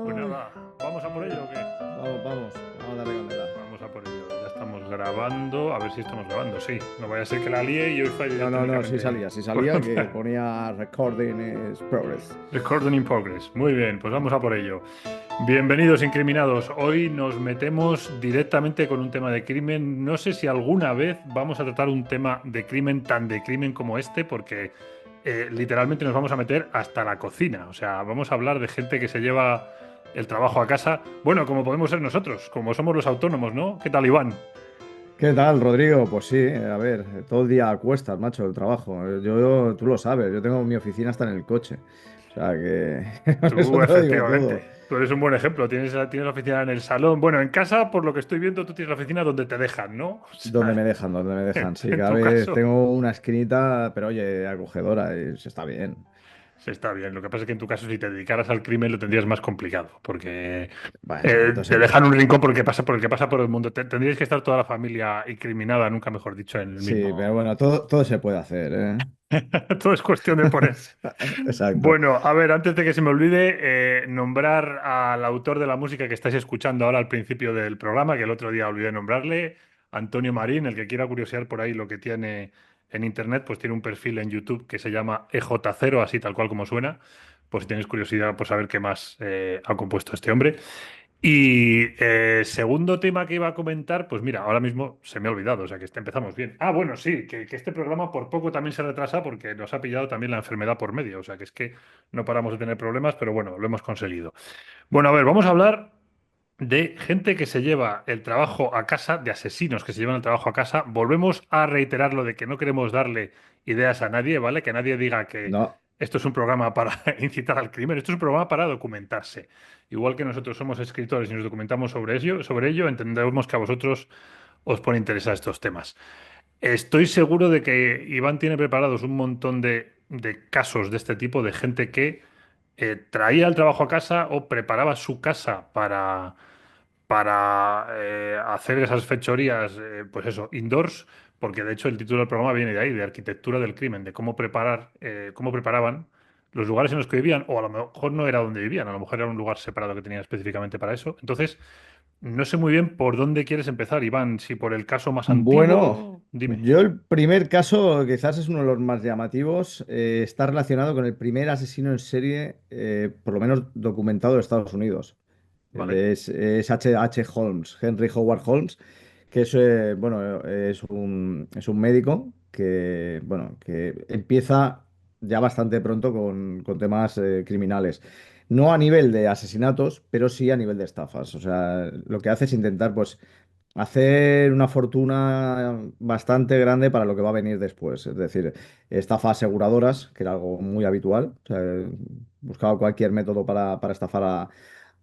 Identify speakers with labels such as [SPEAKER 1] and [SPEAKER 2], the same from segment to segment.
[SPEAKER 1] Pues
[SPEAKER 2] Ay,
[SPEAKER 1] nada, ¿vamos a por ello o qué?
[SPEAKER 2] vamos a darle candela.
[SPEAKER 1] Vamos a por ello. Ya estamos grabando. A ver si estamos grabando. Sí, no vaya a ser que la líe y hoy falle
[SPEAKER 2] No,
[SPEAKER 1] técnicamente.
[SPEAKER 2] sí salía que ponía recording is progress.
[SPEAKER 1] Recording in progress. Muy bien, pues vamos a por ello. Bienvenidos, incriminados. Hoy nos metemos directamente con un tema de crimen. No sé si alguna vez vamos a tratar un tema de crimen tan de crimen como este, porque literalmente nos vamos a meter hasta la cocina. O sea, vamos a hablar de gente que se lleva el trabajo a casa. Bueno, como podemos ser nosotros, como somos los autónomos, ¿no? ¿Qué tal, Iván?
[SPEAKER 2] ¿Qué tal, Rodrigo? Pues sí, a ver, todo el día a cuestas, macho, el trabajo. Tú lo sabes, yo tengo mi oficina hasta en el coche. O sea que con eso
[SPEAKER 1] Tú,
[SPEAKER 2] te lo digo todo.
[SPEAKER 1] efectivamente. Tú eres un buen ejemplo. Tienes la oficina en el salón. Bueno, en casa, por lo que estoy viendo, tú tienes la oficina donde te dejan, ¿no? O
[SPEAKER 2] Donde
[SPEAKER 1] sea,
[SPEAKER 2] me dejan, donde me dejan. Sí,
[SPEAKER 1] en
[SPEAKER 2] cada
[SPEAKER 1] tu
[SPEAKER 2] vez
[SPEAKER 1] caso.
[SPEAKER 2] tengo una esquinita, pero oye, acogedora y se está bien.
[SPEAKER 1] Sí, está bien. Lo que pasa es que en tu caso, si te dedicaras al crimen, lo tendrías más complicado, porque
[SPEAKER 2] Bueno, todo
[SPEAKER 1] te
[SPEAKER 2] se puede
[SPEAKER 1] dejan un
[SPEAKER 2] hacer.
[SPEAKER 1] rincón por el que pasa por el mundo. Tendríais que estar toda la familia incriminada, nunca mejor dicho, en el
[SPEAKER 2] Sí, pero
[SPEAKER 1] mismo.
[SPEAKER 2] bueno, todo se puede hacer, ¿eh?
[SPEAKER 1] Todo es cuestión de ponerse.
[SPEAKER 2] Exacto.
[SPEAKER 1] Bueno, a ver, antes de que se me olvide, nombrar al autor de la música que estáis escuchando ahora al principio del programa, que el otro día olvidé nombrarle, Antonio Marín. El que quiera curiosear por ahí lo que tiene en internet, pues tiene un perfil en YouTube que se llama EJ0, así tal cual como suena. Pues si tenéis curiosidad por saber qué más ha compuesto este hombre. Y segundo tema que iba a comentar, pues mira, ahora mismo se me ha olvidado, o sea que empezamos bien. Ah, bueno, sí, que este programa por poco también se retrasa porque nos ha pillado también la enfermedad por medio, o sea que es que no paramos de tener problemas, pero bueno, lo hemos conseguido. Bueno, a ver, vamos a hablar de gente que se lleva el trabajo a casa, de asesinos que se llevan el trabajo a casa. Volvemos a reiterar lo de que no queremos darle ideas a nadie, ¿vale? Que nadie diga que
[SPEAKER 2] No,
[SPEAKER 1] esto es un programa para incitar al crimen, esto es un programa para documentarse. Igual que nosotros somos escritores y nos documentamos sobre ello, entendemos que a vosotros os pone interés a estos temas. Estoy seguro de que Iván tiene preparados un montón de casos de este tipo, de gente que traía el trabajo a casa o preparaba su casa para hacer esas fechorías, pues eso, indoors, porque de hecho el título del programa viene de ahí, de arquitectura del crimen, de cómo preparaban los lugares en los que vivían, o a lo mejor no era donde vivían, a lo mejor era un lugar separado que tenían específicamente para eso. Entonces, no sé muy bien por dónde quieres empezar, Iván, si por el caso más
[SPEAKER 2] bueno,
[SPEAKER 1] antiguo, dime.
[SPEAKER 2] yo el primer caso, quizás es uno de los más llamativos, está relacionado con el primer asesino en serie, por lo menos documentado de Estados Unidos.
[SPEAKER 1] Vale.
[SPEAKER 2] Es H. Holmes, Henry Howard Holmes, que es, bueno, es un médico que, bueno, que empieza ya bastante pronto con temas criminales. No a nivel de asesinatos, pero sí a nivel de estafas. O sea, lo que hace es intentar, pues, hacer una fortuna bastante grande para lo que va a venir después. Es decir, estafa a aseguradoras, que era algo muy habitual. O sea, buscaba cualquier método para estafar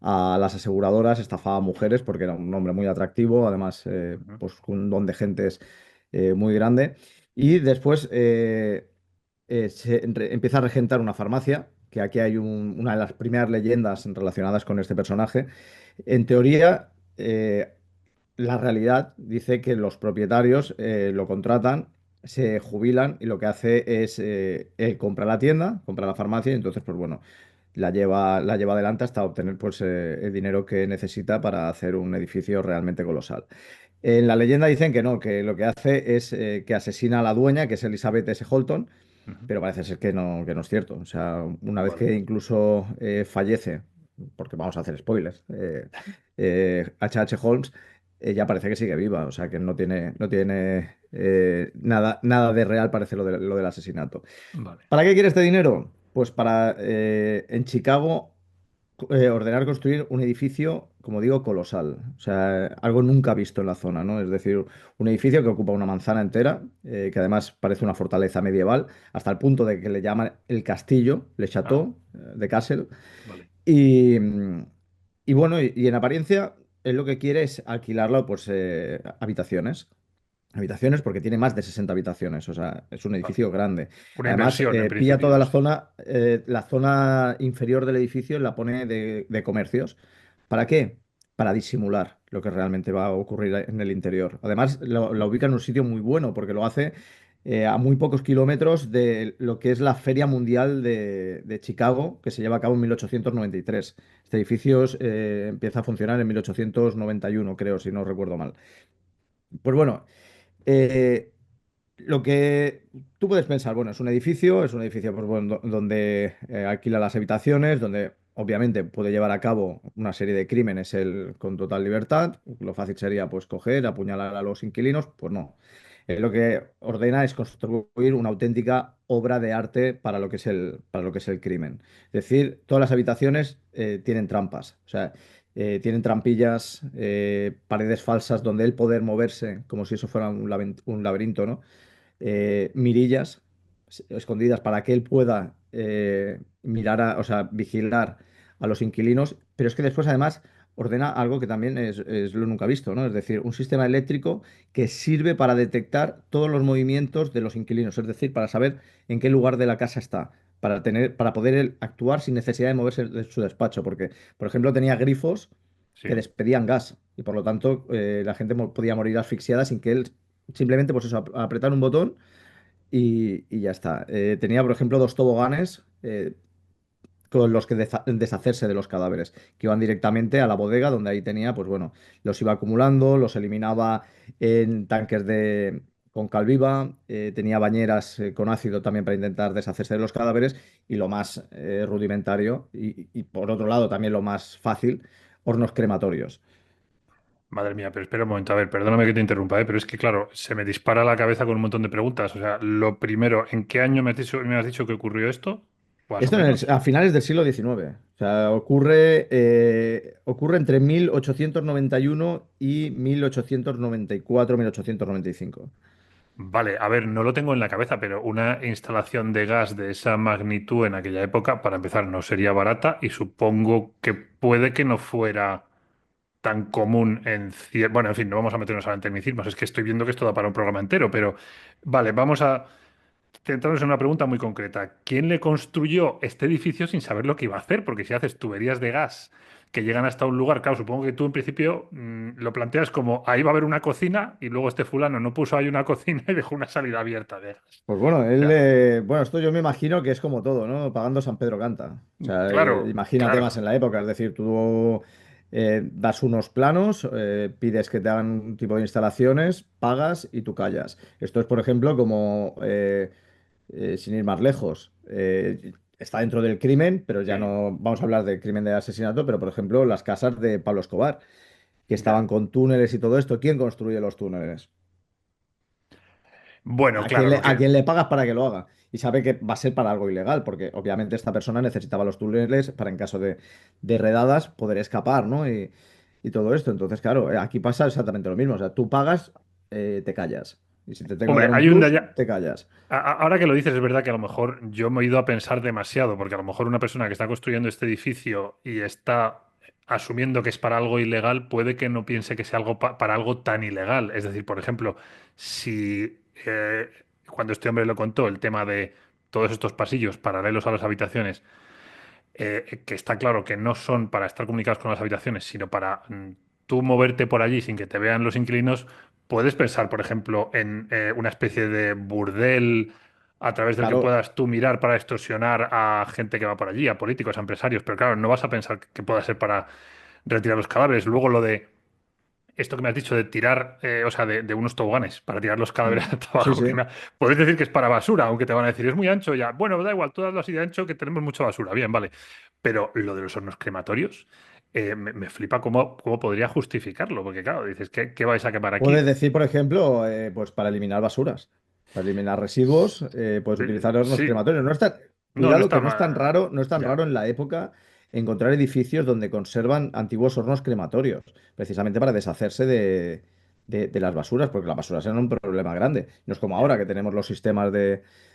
[SPEAKER 2] a las aseguradoras, estafaba a mujeres porque era un hombre muy atractivo, además,
[SPEAKER 1] Ujú,
[SPEAKER 2] pues con un don de gentes muy grande. Y después empieza a regentar una farmacia, que aquí hay una de las primeras leyendas relacionadas con este personaje. En teoría, la realidad dice que los propietarios lo contratan, se jubilan y lo que hace es él compra la tienda, compra la farmacia y entonces, pues bueno, la lleva adelante hasta obtener pues, el dinero que necesita para hacer un edificio realmente colosal. En la leyenda dicen que no, que lo que hace es que asesina a la dueña, que es Elizabeth S. Holton,
[SPEAKER 1] ujú.
[SPEAKER 2] pero parece ser que no es cierto. O sea, una vez
[SPEAKER 1] Vale.
[SPEAKER 2] que incluso fallece, porque vamos a hacer spoilers, H. Holmes, ya parece que sigue viva, o sea que no tiene nada de real, parece lo del asesinato.
[SPEAKER 1] Vale.
[SPEAKER 2] ¿Para qué quiere este dinero? Pues para en Chicago ordenar construir un edificio, como digo, colosal. O sea, algo nunca visto en la zona, ¿no? Es decir, un edificio que ocupa una manzana entera, que además parece una fortaleza medieval, hasta el punto de que le llaman el castillo, Le
[SPEAKER 1] Ah,
[SPEAKER 2] Château de Castle.
[SPEAKER 1] vale.
[SPEAKER 2] Y, y bueno, y en apariencia, él lo que quiere es alquilarlo, pues, habitaciones. Habitaciones porque tiene más de 60 habitaciones, o sea, es un
[SPEAKER 1] Vale.
[SPEAKER 2] edificio grande.
[SPEAKER 1] Una
[SPEAKER 2] Además,
[SPEAKER 1] inversión en
[SPEAKER 2] pilla toda
[SPEAKER 1] principio, sí.
[SPEAKER 2] la zona inferior del edificio la pone de comercios. ¿Para qué? Para disimular lo que realmente va a ocurrir en el interior. Además, la ubica en un sitio muy bueno porque lo hace. a muy pocos kilómetros de lo que es la Feria Mundial de Chicago, que se lleva a cabo en 1893. Este edificio empieza a funcionar en 1891, creo, si no recuerdo mal. Pues bueno, eh, lo que tú puedes pensar, bueno, es un edificio pues, bueno, donde alquila las habitaciones, donde obviamente puede llevar a cabo una serie de crímenes él con total libertad. Lo fácil sería pues coger, apuñalar a los inquilinos, pues no. Lo que ordena es construir una auténtica obra de arte para lo que es el crimen. Es decir, todas las habitaciones tienen trampas, o sea, tienen trampillas, paredes falsas donde él poder moverse como si eso fuera un laberinto, ¿no? Mirillas escondidas para que él pueda mirar, o sea, vigilar a los inquilinos, pero es que después además ordena algo que también es lo nunca visto, ¿no? Es decir, un sistema eléctrico que sirve para detectar todos los movimientos de los inquilinos, es decir, para saber en qué lugar de la casa está, para poder él actuar sin necesidad de moverse de su despacho, porque, por ejemplo, tenía grifos
[SPEAKER 1] Sí.
[SPEAKER 2] que despedían gas y por lo tanto la gente podía morir asfixiada sin que él simplemente, pues eso, apretar un botón y ya está. Tenía, por ejemplo, dos toboganes con los que deshacerse de los cadáveres, que iban directamente a la bodega donde ahí tenía, pues bueno, los iba acumulando, los eliminaba en tanques con cal viva, tenía bañeras con ácido también para intentar deshacerse de los cadáveres y lo más rudimentario y por otro lado también lo más fácil, hornos crematorios.
[SPEAKER 1] Madre mía, pero espera un momento, a ver, perdóname que te interrumpa, pero es que, claro, se me dispara la cabeza con un montón de preguntas. O sea, lo primero, ¿en qué año me has dicho que ocurrió esto? Más o
[SPEAKER 2] Esto
[SPEAKER 1] menos.
[SPEAKER 2] a finales del siglo XIX. O sea, ocurre entre 1891 y 1894, 1895.
[SPEAKER 1] Vale, a ver, no lo tengo en la cabeza, pero una instalación de gas de esa magnitud en aquella época, para empezar, no sería barata y supongo que puede que no fuera tan común Bueno, en fin, no vamos a meternos ahora en tecnicismos, es que estoy viendo que esto da para un programa entero, pero vale, vamos a centrarnos en una pregunta muy concreta. ¿Quién le construyó este edificio sin saber lo que iba a hacer? Porque si haces tuberías de gas que llegan hasta un lugar, claro, supongo que tú en principio lo planteas como ahí va a haber una cocina y luego este fulano no puso ahí una cocina y dejó una salida abierta de gas.
[SPEAKER 2] Pues bueno,
[SPEAKER 1] O sea,
[SPEAKER 2] bueno, esto yo me imagino que es como todo, ¿no? Pagando San Pedro canta. O sea,
[SPEAKER 1] claro,
[SPEAKER 2] imagínate más
[SPEAKER 1] claro.
[SPEAKER 2] en la época, es decir, tú das unos planos, pides que te hagan un tipo de instalaciones, pagas y tú callas. Esto es, por ejemplo, como sin ir más lejos, está dentro del crimen, pero ya
[SPEAKER 1] Sí,
[SPEAKER 2] no vamos a hablar del crimen de asesinato, pero por ejemplo, las casas de Pablo Escobar, que estaban
[SPEAKER 1] ya.
[SPEAKER 2] con túneles y todo esto. ¿Quién construye los túneles?
[SPEAKER 1] Bueno, claro, lo
[SPEAKER 2] A
[SPEAKER 1] que...
[SPEAKER 2] quién le pagas para que lo haga? Y sabe que va a ser para algo ilegal, porque obviamente esta persona necesitaba los túneles para en caso de redadas poder escapar, ¿no? Y todo esto. Entonces, claro, aquí pasa exactamente lo mismo. O sea, tú pagas, te callas. Y si te tengo que
[SPEAKER 1] Hombre,
[SPEAKER 2] dar un
[SPEAKER 1] hay un...
[SPEAKER 2] plus, te callas.
[SPEAKER 1] Ahora que lo dices, es verdad que a lo mejor yo me he ido a pensar demasiado, porque a lo mejor una persona que está construyendo este edificio y está asumiendo que es para algo ilegal, puede que no piense que sea algo para algo tan ilegal. Es decir, por ejemplo, si cuando este hombre lo contó, el tema de todos estos pasillos paralelos a las habitaciones, que está claro que no son para estar comunicados con las habitaciones, sino para tú moverte por allí sin que te vean los inquilinos, puedes pensar, por ejemplo, en una especie de burdel a través del que
[SPEAKER 2] Claro,
[SPEAKER 1] puedas tú mirar para extorsionar a gente que va por allí, a políticos, a empresarios, pero claro, no vas a pensar que pueda ser para retirar los cadáveres. Luego lo de esto que me has dicho de tirar, o sea, de unos toboganes para tirar los cadáveres
[SPEAKER 2] mm,
[SPEAKER 1] hasta
[SPEAKER 2] sí,
[SPEAKER 1] abajo,
[SPEAKER 2] sí.
[SPEAKER 1] podéis decir que es para basura, aunque te van a decir es muy ancho ya. Bueno, da igual, tú hazlo así de ancho que tenemos mucha basura. Bien, vale. Pero lo de los hornos crematorios, me flipa cómo podría justificarlo, porque claro, dices, ¿qué vais a quemar
[SPEAKER 2] Puedes
[SPEAKER 1] aquí?
[SPEAKER 2] decir, por ejemplo, pues para eliminar basuras, para eliminar residuos, puedes utilizar hornos
[SPEAKER 1] Sí,
[SPEAKER 2] crematorios.
[SPEAKER 1] no, no
[SPEAKER 2] Cuidado
[SPEAKER 1] está
[SPEAKER 2] que no es tan
[SPEAKER 1] mal.
[SPEAKER 2] raro, no es tan
[SPEAKER 1] Ya,
[SPEAKER 2] raro en la época encontrar edificios donde conservan antiguos hornos crematorios, precisamente para deshacerse de las basuras, porque las basuras eran un problema grande. No es como ahora
[SPEAKER 1] ya,
[SPEAKER 2] que tenemos los sistemas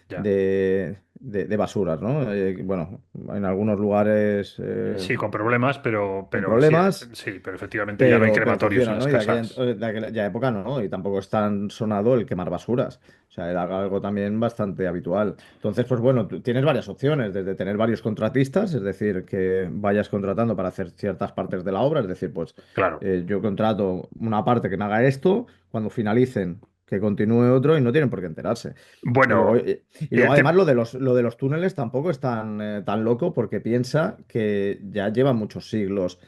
[SPEAKER 1] ya.
[SPEAKER 2] de basuras, ¿no? Bueno, en algunos lugares
[SPEAKER 1] Sí, con problemas,
[SPEAKER 2] con
[SPEAKER 1] pero sí,
[SPEAKER 2] problemas.
[SPEAKER 1] sí, pero efectivamente ya no hay
[SPEAKER 2] Pero
[SPEAKER 1] crematorios en
[SPEAKER 2] funciona,
[SPEAKER 1] las
[SPEAKER 2] ¿no? Y
[SPEAKER 1] casas.
[SPEAKER 2] de aquella época no, y tampoco es tan sonado el quemar basuras. O sea, era algo también bastante habitual. Entonces, pues bueno, tú tienes varias opciones, desde tener varios contratistas, es decir, que vayas contratando para hacer ciertas partes de la obra, es decir, pues
[SPEAKER 1] Claro.
[SPEAKER 2] yo contrato una parte que me haga esto, cuando finalicen. que continúe otro y no tienen por qué enterarse.
[SPEAKER 1] Bueno,
[SPEAKER 2] Y luego
[SPEAKER 1] te-
[SPEAKER 2] además lo de los túneles tampoco es tan loco porque piensa que ya llevan muchos siglos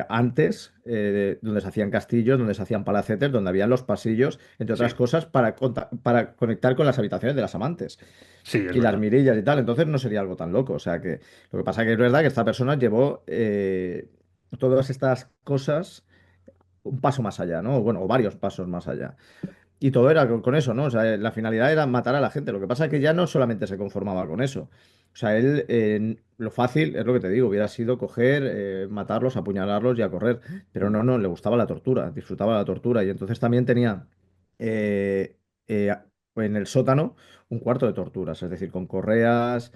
[SPEAKER 2] antes, donde se hacían castillos, donde se hacían palacetes, donde habían los pasillos, entre otras
[SPEAKER 1] sí,
[SPEAKER 2] cosas, para conectar con las habitaciones de las amantes
[SPEAKER 1] sí, es
[SPEAKER 2] y las
[SPEAKER 1] verdad.
[SPEAKER 2] mirillas y tal. Entonces no sería algo tan loco. O sea que lo que pasa que es verdad que esta persona llevó todas estas cosas un paso más allá, ¿no? Bueno, o varios pasos más allá. Y todo era con eso, ¿no? O sea, la finalidad era matar a la gente. Lo que pasa es que ya no solamente se conformaba con eso. O sea, él, lo fácil, es lo que te digo, hubiera sido coger, matarlos, apuñalarlos y a correr. Pero no, no, le gustaba la tortura, disfrutaba la tortura. Y entonces también tenía eh, eh, en el sótano un cuarto de torturas, es decir, con correas,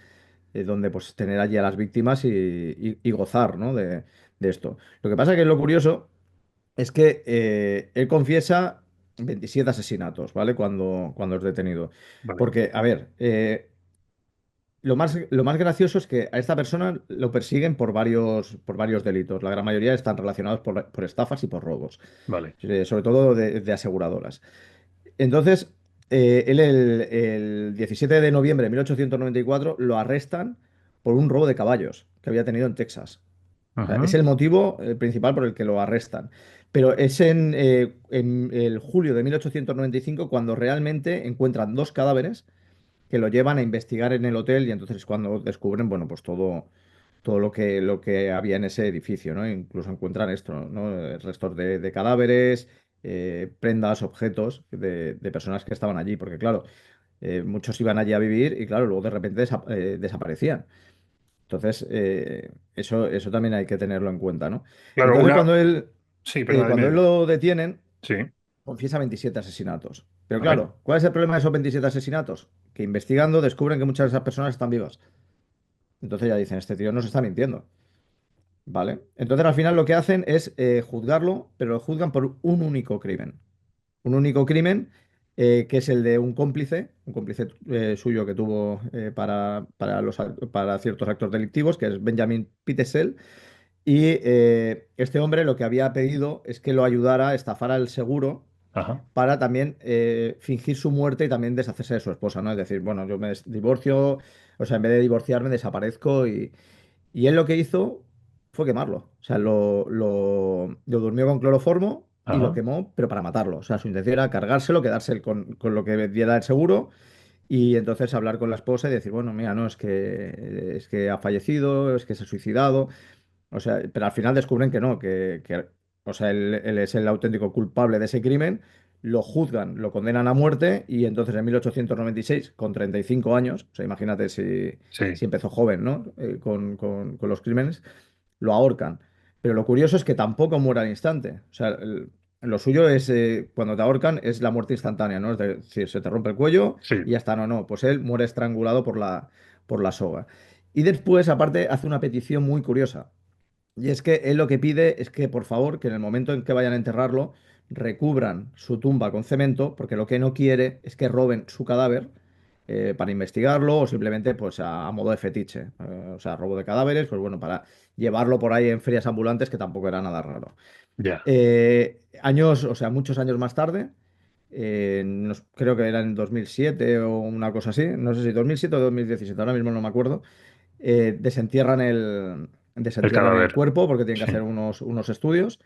[SPEAKER 2] donde pues tener allí a las víctimas y gozar, ¿no? de esto. Lo que pasa es que lo curioso es que él confiesa 27 asesinatos, ¿vale? Cuando es detenido.
[SPEAKER 1] Vale,
[SPEAKER 2] Porque, a ver, lo más gracioso es que a esta persona lo persiguen por varios delitos. La gran mayoría están relacionados por estafas y por robos,
[SPEAKER 1] vale.
[SPEAKER 2] sobre todo de aseguradoras. Entonces, él el 17 de noviembre de 1894 lo arrestan por un robo de caballos que había tenido en Texas. O sea, es
[SPEAKER 1] Ajá,
[SPEAKER 2] el motivo principal por el que lo arrestan. Pero es en el julio de 1895 cuando realmente encuentran dos cadáveres que lo llevan a investigar en el hotel y entonces es cuando descubren, bueno, pues todo lo que había en ese edificio, ¿no? Incluso encuentran esto, ¿no? Restos de cadáveres, prendas, objetos de personas que estaban allí, porque claro, muchos iban allí a vivir y claro, luego de repente desaparecían. Entonces, eso también hay que tenerlo en cuenta, ¿no?
[SPEAKER 1] claro,
[SPEAKER 2] Entonces, cuando él,
[SPEAKER 1] sí,
[SPEAKER 2] eh,
[SPEAKER 1] perdona, dime,
[SPEAKER 2] cuando él
[SPEAKER 1] dime.
[SPEAKER 2] lo detienen,
[SPEAKER 1] Sí,
[SPEAKER 2] confiesa 27 asesinatos. Pero
[SPEAKER 1] vale,
[SPEAKER 2] claro, ¿cuál es el problema de esos 27 asesinatos? Que investigando descubren que muchas de esas personas están vivas. Entonces ya dicen, este tío nos está mintiendo, ¿vale? Entonces al final lo que hacen es juzgarlo, pero lo juzgan por un único crimen. Un único crimen que es el de un cómplice suyo que tuvo para ciertos actos delictivos, que es Benjamin Pitesel. Y este hombre lo que había pedido es que lo ayudara a estafar al seguro
[SPEAKER 1] ajá,
[SPEAKER 2] para también fingir su muerte y también deshacerse de su esposa, ¿no? Es decir, bueno, yo me divorcio, o sea, en vez de divorciarme, desaparezco y él lo que hizo fue quemarlo. O sea, lo durmió con cloroformo y lo
[SPEAKER 1] ajá,
[SPEAKER 2] quemó, pero para matarlo. O sea, su intención era cargárselo, quedarse él con lo que diera el seguro y entonces hablar con la esposa y decir, bueno, mira, no, es que ha fallecido, es que se ha suicidado. O sea, pero al final descubren que no, o sea, él es el auténtico culpable de ese crimen, lo juzgan, lo condenan a muerte y entonces en 1896, con 35 años, o sea, imagínate si
[SPEAKER 1] sí,
[SPEAKER 2] empezó joven, ¿no? Con los crímenes, lo ahorcan. Pero lo curioso es que tampoco muere al instante. O sea, lo suyo es, cuando te ahorcan, es la muerte instantánea, ¿no? Es decir, se te rompe el cuello y
[SPEAKER 1] sí,
[SPEAKER 2] ya está, no, no. Pues él muere estrangulado por la soga. Y después, aparte, hace una petición muy curiosa. Y es que él lo que pide es que, por favor, que en el momento en que vayan a enterrarlo, recubran su tumba con cemento, porque lo que no quiere es que roben su cadáver para investigarlo o simplemente pues a modo de fetiche. O sea, robo de cadáveres, pues bueno, para llevarlo por ahí en ferias ambulantes, que tampoco era nada raro.
[SPEAKER 1] ya,
[SPEAKER 2] Años, o sea, muchos años más tarde, creo que era en 2007 o una cosa así, no sé si 2007 o 2017, ahora mismo no me acuerdo, desentierran el,
[SPEAKER 1] el
[SPEAKER 2] desentierran el
[SPEAKER 1] cadáver,
[SPEAKER 2] cuerpo porque tienen que
[SPEAKER 1] sí,
[SPEAKER 2] hacer unos estudios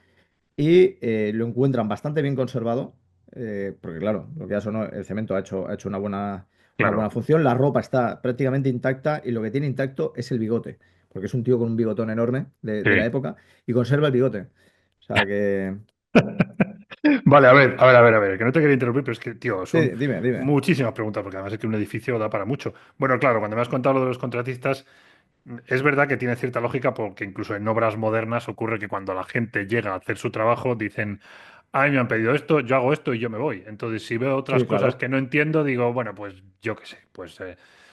[SPEAKER 2] y lo encuentran bastante bien conservado, porque claro, lo que ya sonó, el cemento ha hecho una buena
[SPEAKER 1] claro,
[SPEAKER 2] función, la ropa está prácticamente intacta y lo que tiene intacto es el bigote, porque es un tío con un bigotón enorme de la
[SPEAKER 1] sí.
[SPEAKER 2] época y conserva el bigote. O sea que...
[SPEAKER 1] Vale, a ver, a ver, a ver, a ver, que no te quería interrumpir, pero es que, tío, son
[SPEAKER 2] Sí, dime, dime.
[SPEAKER 1] muchísimas preguntas, porque además es que un edificio da para mucho. Bueno, claro, cuando me has contado lo de los contratistas, es verdad que tiene cierta lógica, porque incluso en obras modernas ocurre que cuando la gente llega a hacer su trabajo, dicen, ay, me han pedido esto, yo hago esto y yo me voy. Entonces, si veo otras
[SPEAKER 2] Sí,
[SPEAKER 1] cosas
[SPEAKER 2] claro.
[SPEAKER 1] que no entiendo, digo, bueno, pues yo qué sé, pues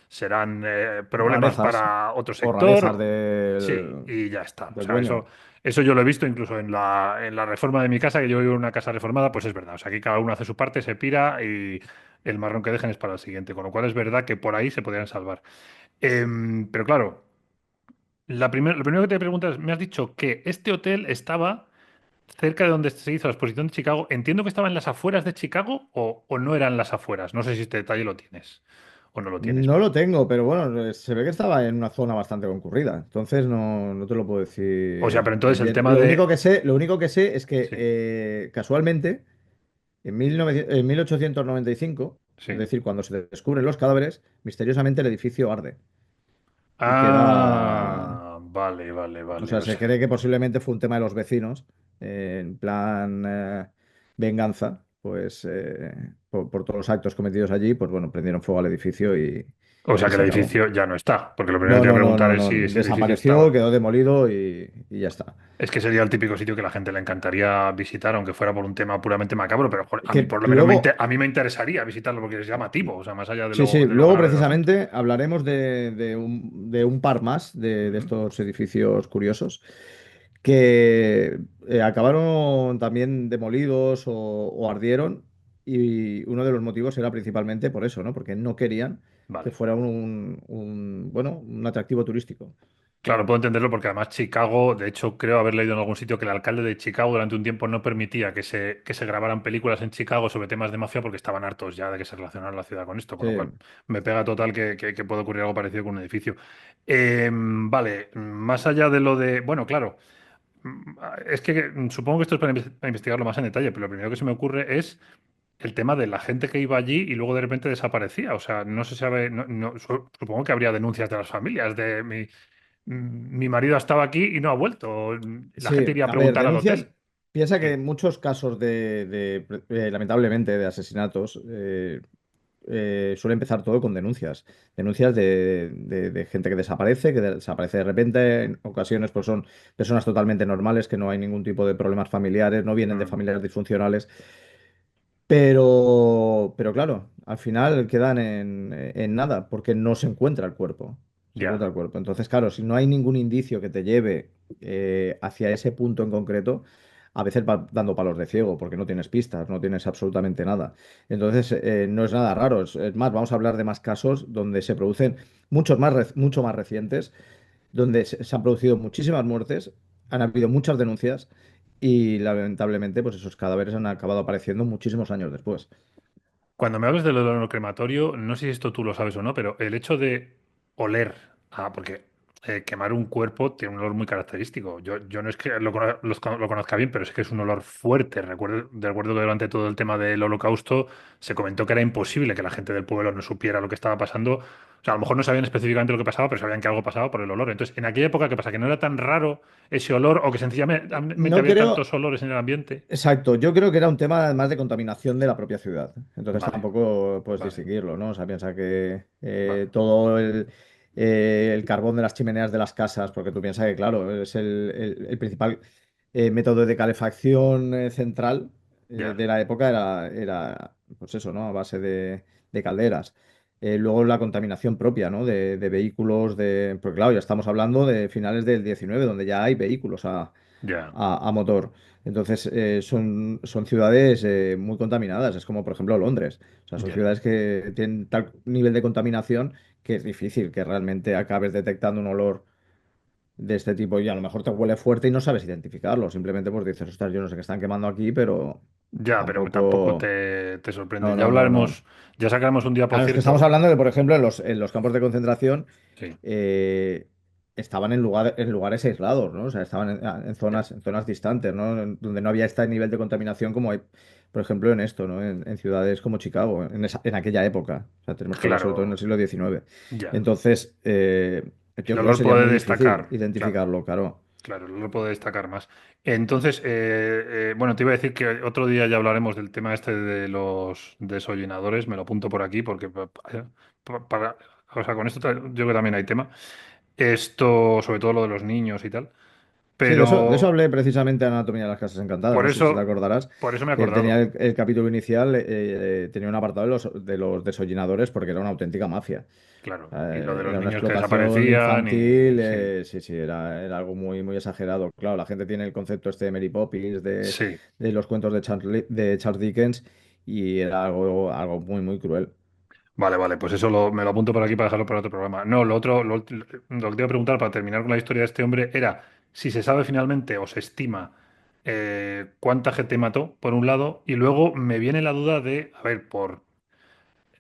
[SPEAKER 1] serán problemas
[SPEAKER 2] Rarezas
[SPEAKER 1] para otro
[SPEAKER 2] o rarezas
[SPEAKER 1] sector. Sí, y ya está. O
[SPEAKER 2] del
[SPEAKER 1] sea,
[SPEAKER 2] dueño.
[SPEAKER 1] eso yo lo he visto incluso en la reforma de mi casa, que yo vivo en una casa reformada, pues es verdad. O sea, aquí cada uno hace su parte, se pira y el marrón que dejen es para el siguiente. Con lo cual es verdad que por ahí se podrían salvar. Pero claro, lo primero que te preguntas, me has dicho que este hotel estaba cerca de donde se hizo la exposición de Chicago. Entiendo que estaba en las afueras de Chicago o no eran las afueras. No sé si este detalle lo tienes o no lo tienes.
[SPEAKER 2] No lo tengo, pero bueno, se ve que estaba en una zona bastante concurrida, entonces no te lo puedo
[SPEAKER 1] O sea,
[SPEAKER 2] decir
[SPEAKER 1] pero
[SPEAKER 2] muy
[SPEAKER 1] entonces el
[SPEAKER 2] bien.
[SPEAKER 1] tema de...
[SPEAKER 2] Lo único que sé es que
[SPEAKER 1] Sí,
[SPEAKER 2] casualmente en 1895, es
[SPEAKER 1] sí.
[SPEAKER 2] decir, cuando se descubren los cadáveres, misteriosamente el edificio arde y queda,
[SPEAKER 1] Ah, vale, vale,
[SPEAKER 2] o
[SPEAKER 1] vale.
[SPEAKER 2] sea,
[SPEAKER 1] O
[SPEAKER 2] se
[SPEAKER 1] sea,
[SPEAKER 2] cree que posiblemente fue un tema de los vecinos, en plan venganza, pues por todos los actos cometidos allí, pues bueno, prendieron fuego al edificio
[SPEAKER 1] o sea
[SPEAKER 2] y
[SPEAKER 1] que el
[SPEAKER 2] se acabó.
[SPEAKER 1] edificio ya no está. Porque lo primero que
[SPEAKER 2] No,
[SPEAKER 1] te iba a
[SPEAKER 2] no, no,
[SPEAKER 1] preguntar
[SPEAKER 2] no,
[SPEAKER 1] es
[SPEAKER 2] no.
[SPEAKER 1] si ese edificio
[SPEAKER 2] Desapareció,
[SPEAKER 1] estaba.
[SPEAKER 2] quedó demolido y ya está.
[SPEAKER 1] Es que sería el típico sitio que la gente le encantaría visitar, aunque fuera por un tema puramente macabro, pero joder, a mí
[SPEAKER 2] Que
[SPEAKER 1] por lo menos
[SPEAKER 2] luego,
[SPEAKER 1] a mí me interesaría visitarlo porque es llamativo, o sea, más allá
[SPEAKER 2] sí, sí,
[SPEAKER 1] de lo
[SPEAKER 2] luego
[SPEAKER 1] grave del asunto.
[SPEAKER 2] precisamente hablaremos de un par más de
[SPEAKER 1] Ujú.
[SPEAKER 2] estos edificios curiosos que acabaron también demolidos o ardieron y uno de los motivos era principalmente por eso, ¿no? Porque no querían que
[SPEAKER 1] Vale.
[SPEAKER 2] fuera bueno, un atractivo turístico.
[SPEAKER 1] Claro, puedo entenderlo porque además Chicago, de hecho, creo haber leído en algún sitio que el alcalde de Chicago durante un tiempo no permitía que se grabaran películas en Chicago sobre temas de mafia porque estaban hartos ya de que se relacionara la ciudad con esto, con lo cual
[SPEAKER 2] Sí.
[SPEAKER 1] me pega total que puede ocurrir algo parecido con un edificio. Vale, más allá de lo de, bueno, claro, es que supongo que esto es para investigarlo más en detalle, pero lo primero que se me ocurre es el tema de la gente que iba allí y luego de repente desaparecía. O sea, no se sabe, supongo que habría denuncias de las familias, de mi marido estaba aquí y no ha vuelto. La gente
[SPEAKER 2] Sí,
[SPEAKER 1] iría a
[SPEAKER 2] a ver,
[SPEAKER 1] preguntar al
[SPEAKER 2] denuncias.
[SPEAKER 1] hotel.
[SPEAKER 2] Piensa que
[SPEAKER 1] Sí.
[SPEAKER 2] en muchos casos lamentablemente, de asesinatos, suele empezar todo con denuncias. Denuncias de gente que desaparece, desaparece de repente. En ocasiones, pues son personas totalmente normales, que no hay ningún tipo de problemas familiares, no vienen de
[SPEAKER 1] Mm,
[SPEAKER 2] familias disfuncionales. Pero claro, al final quedan en nada, porque no se encuentra el cuerpo. Se
[SPEAKER 1] ya,
[SPEAKER 2] encuentra el cuerpo. Entonces, claro, si no hay ningún indicio que te lleve hacia ese punto en concreto, a veces va dando palos de ciego, porque no tienes pistas, no tienes absolutamente nada. Entonces, no es nada raro. Es más, vamos a hablar de más casos donde se producen mucho más recientes, donde se han producido muchísimas muertes, han habido muchas denuncias y lamentablemente, pues esos cadáveres han acabado apareciendo muchísimos años después.
[SPEAKER 1] cuando me hablas del olor crematorio, no sé si esto tú lo sabes o no, pero el hecho de oler, porque quemar un cuerpo tiene un olor muy característico. Yo no es que lo conozca bien, pero sé que es un olor fuerte. Recuerdo que durante todo el tema del holocausto se comentó que era imposible que la gente del pueblo no supiera lo que estaba pasando. O sea, a lo mejor no sabían específicamente lo que pasaba, pero sabían que algo pasaba por el olor. Entonces, en aquella época, ¿qué pasa? Que no era tan raro ese olor o que sencillamente
[SPEAKER 2] No
[SPEAKER 1] había
[SPEAKER 2] creo,
[SPEAKER 1] tantos olores en el ambiente.
[SPEAKER 2] exacto, yo creo que era un tema más de contaminación de la propia ciudad. Entonces
[SPEAKER 1] Vale,
[SPEAKER 2] tampoco puedes
[SPEAKER 1] vale,
[SPEAKER 2] distinguirlo, ¿no? O sea, piensa que
[SPEAKER 1] vale.
[SPEAKER 2] todo el carbón de las chimeneas de las casas, porque tú piensas que, claro, es el principal método de calefacción central
[SPEAKER 1] Ya,
[SPEAKER 2] de la época era, pues eso, ¿no? A base de calderas. Luego la contaminación propia, ¿no? De vehículos, porque claro, ya estamos hablando de finales del 19, donde ya hay vehículos
[SPEAKER 1] ya.
[SPEAKER 2] a motor. Entonces, son ciudades muy contaminadas, es como por ejemplo Londres. O sea, son
[SPEAKER 1] Ya.
[SPEAKER 2] ciudades que tienen tal nivel de contaminación que es difícil que realmente acabes detectando un olor de este tipo y a lo mejor te huele fuerte y no sabes identificarlo. Simplemente pues dices, ostras, yo no sé qué están quemando aquí, pero
[SPEAKER 1] Ya, pero tampoco
[SPEAKER 2] tampoco...
[SPEAKER 1] te sorprende.
[SPEAKER 2] No,
[SPEAKER 1] Ya
[SPEAKER 2] no, no, no.
[SPEAKER 1] hablaremos, ya sacaremos un día, por
[SPEAKER 2] Claro, es que estamos
[SPEAKER 1] cierto.
[SPEAKER 2] hablando de, por ejemplo, en los campos de concentración
[SPEAKER 1] Sí,
[SPEAKER 2] eh, estaban en lugares aislados, ¿no? O sea, estaban
[SPEAKER 1] ya,
[SPEAKER 2] en zonas distantes, ¿no? Donde no había este nivel de contaminación como hay, por ejemplo, en esto, ¿no? En ciudades como Chicago, en aquella época. O sea, tenemos que hablar sobre todo en el
[SPEAKER 1] claro,
[SPEAKER 2] siglo XIX.
[SPEAKER 1] ya.
[SPEAKER 2] Entonces,
[SPEAKER 1] El
[SPEAKER 2] yo creo que
[SPEAKER 1] olor
[SPEAKER 2] sería
[SPEAKER 1] puede
[SPEAKER 2] muy difícil
[SPEAKER 1] destacar, claro,
[SPEAKER 2] identificarlo, claro.
[SPEAKER 1] claro, el olor puede destacar más. Entonces, bueno, te iba a decir que otro día ya hablaremos del tema este de los desollinadores, me lo apunto por aquí porque o sea, con esto yo creo que también hay tema. Esto, sobre todo lo de los niños y tal.
[SPEAKER 2] Sí, de eso
[SPEAKER 1] Pero
[SPEAKER 2] hablé precisamente en Anatomía de las Casas Encantadas.
[SPEAKER 1] por
[SPEAKER 2] No sé si te
[SPEAKER 1] eso,
[SPEAKER 2] acordarás
[SPEAKER 1] por eso me he
[SPEAKER 2] que tenía
[SPEAKER 1] acordado.
[SPEAKER 2] el capítulo inicial, tenía un apartado de los desollinadores porque era una auténtica mafia.
[SPEAKER 1] Claro, y lo de los
[SPEAKER 2] Era una
[SPEAKER 1] niños que
[SPEAKER 2] explotación
[SPEAKER 1] desaparecían
[SPEAKER 2] infantil,
[SPEAKER 1] sí,
[SPEAKER 2] sí, sí, era algo muy, muy exagerado. Claro, la gente tiene el concepto este de Mary Poppins,
[SPEAKER 1] sí.
[SPEAKER 2] de los cuentos de Charles Dickens, y era algo muy, muy cruel.
[SPEAKER 1] Vale, vale, pues eso me lo apunto por aquí para dejarlo para otro programa. No, lo que te iba a preguntar para terminar con la historia de este hombre era si se sabe finalmente o se estima, cuánta gente mató, por un lado, y luego me viene la duda de, a ver, por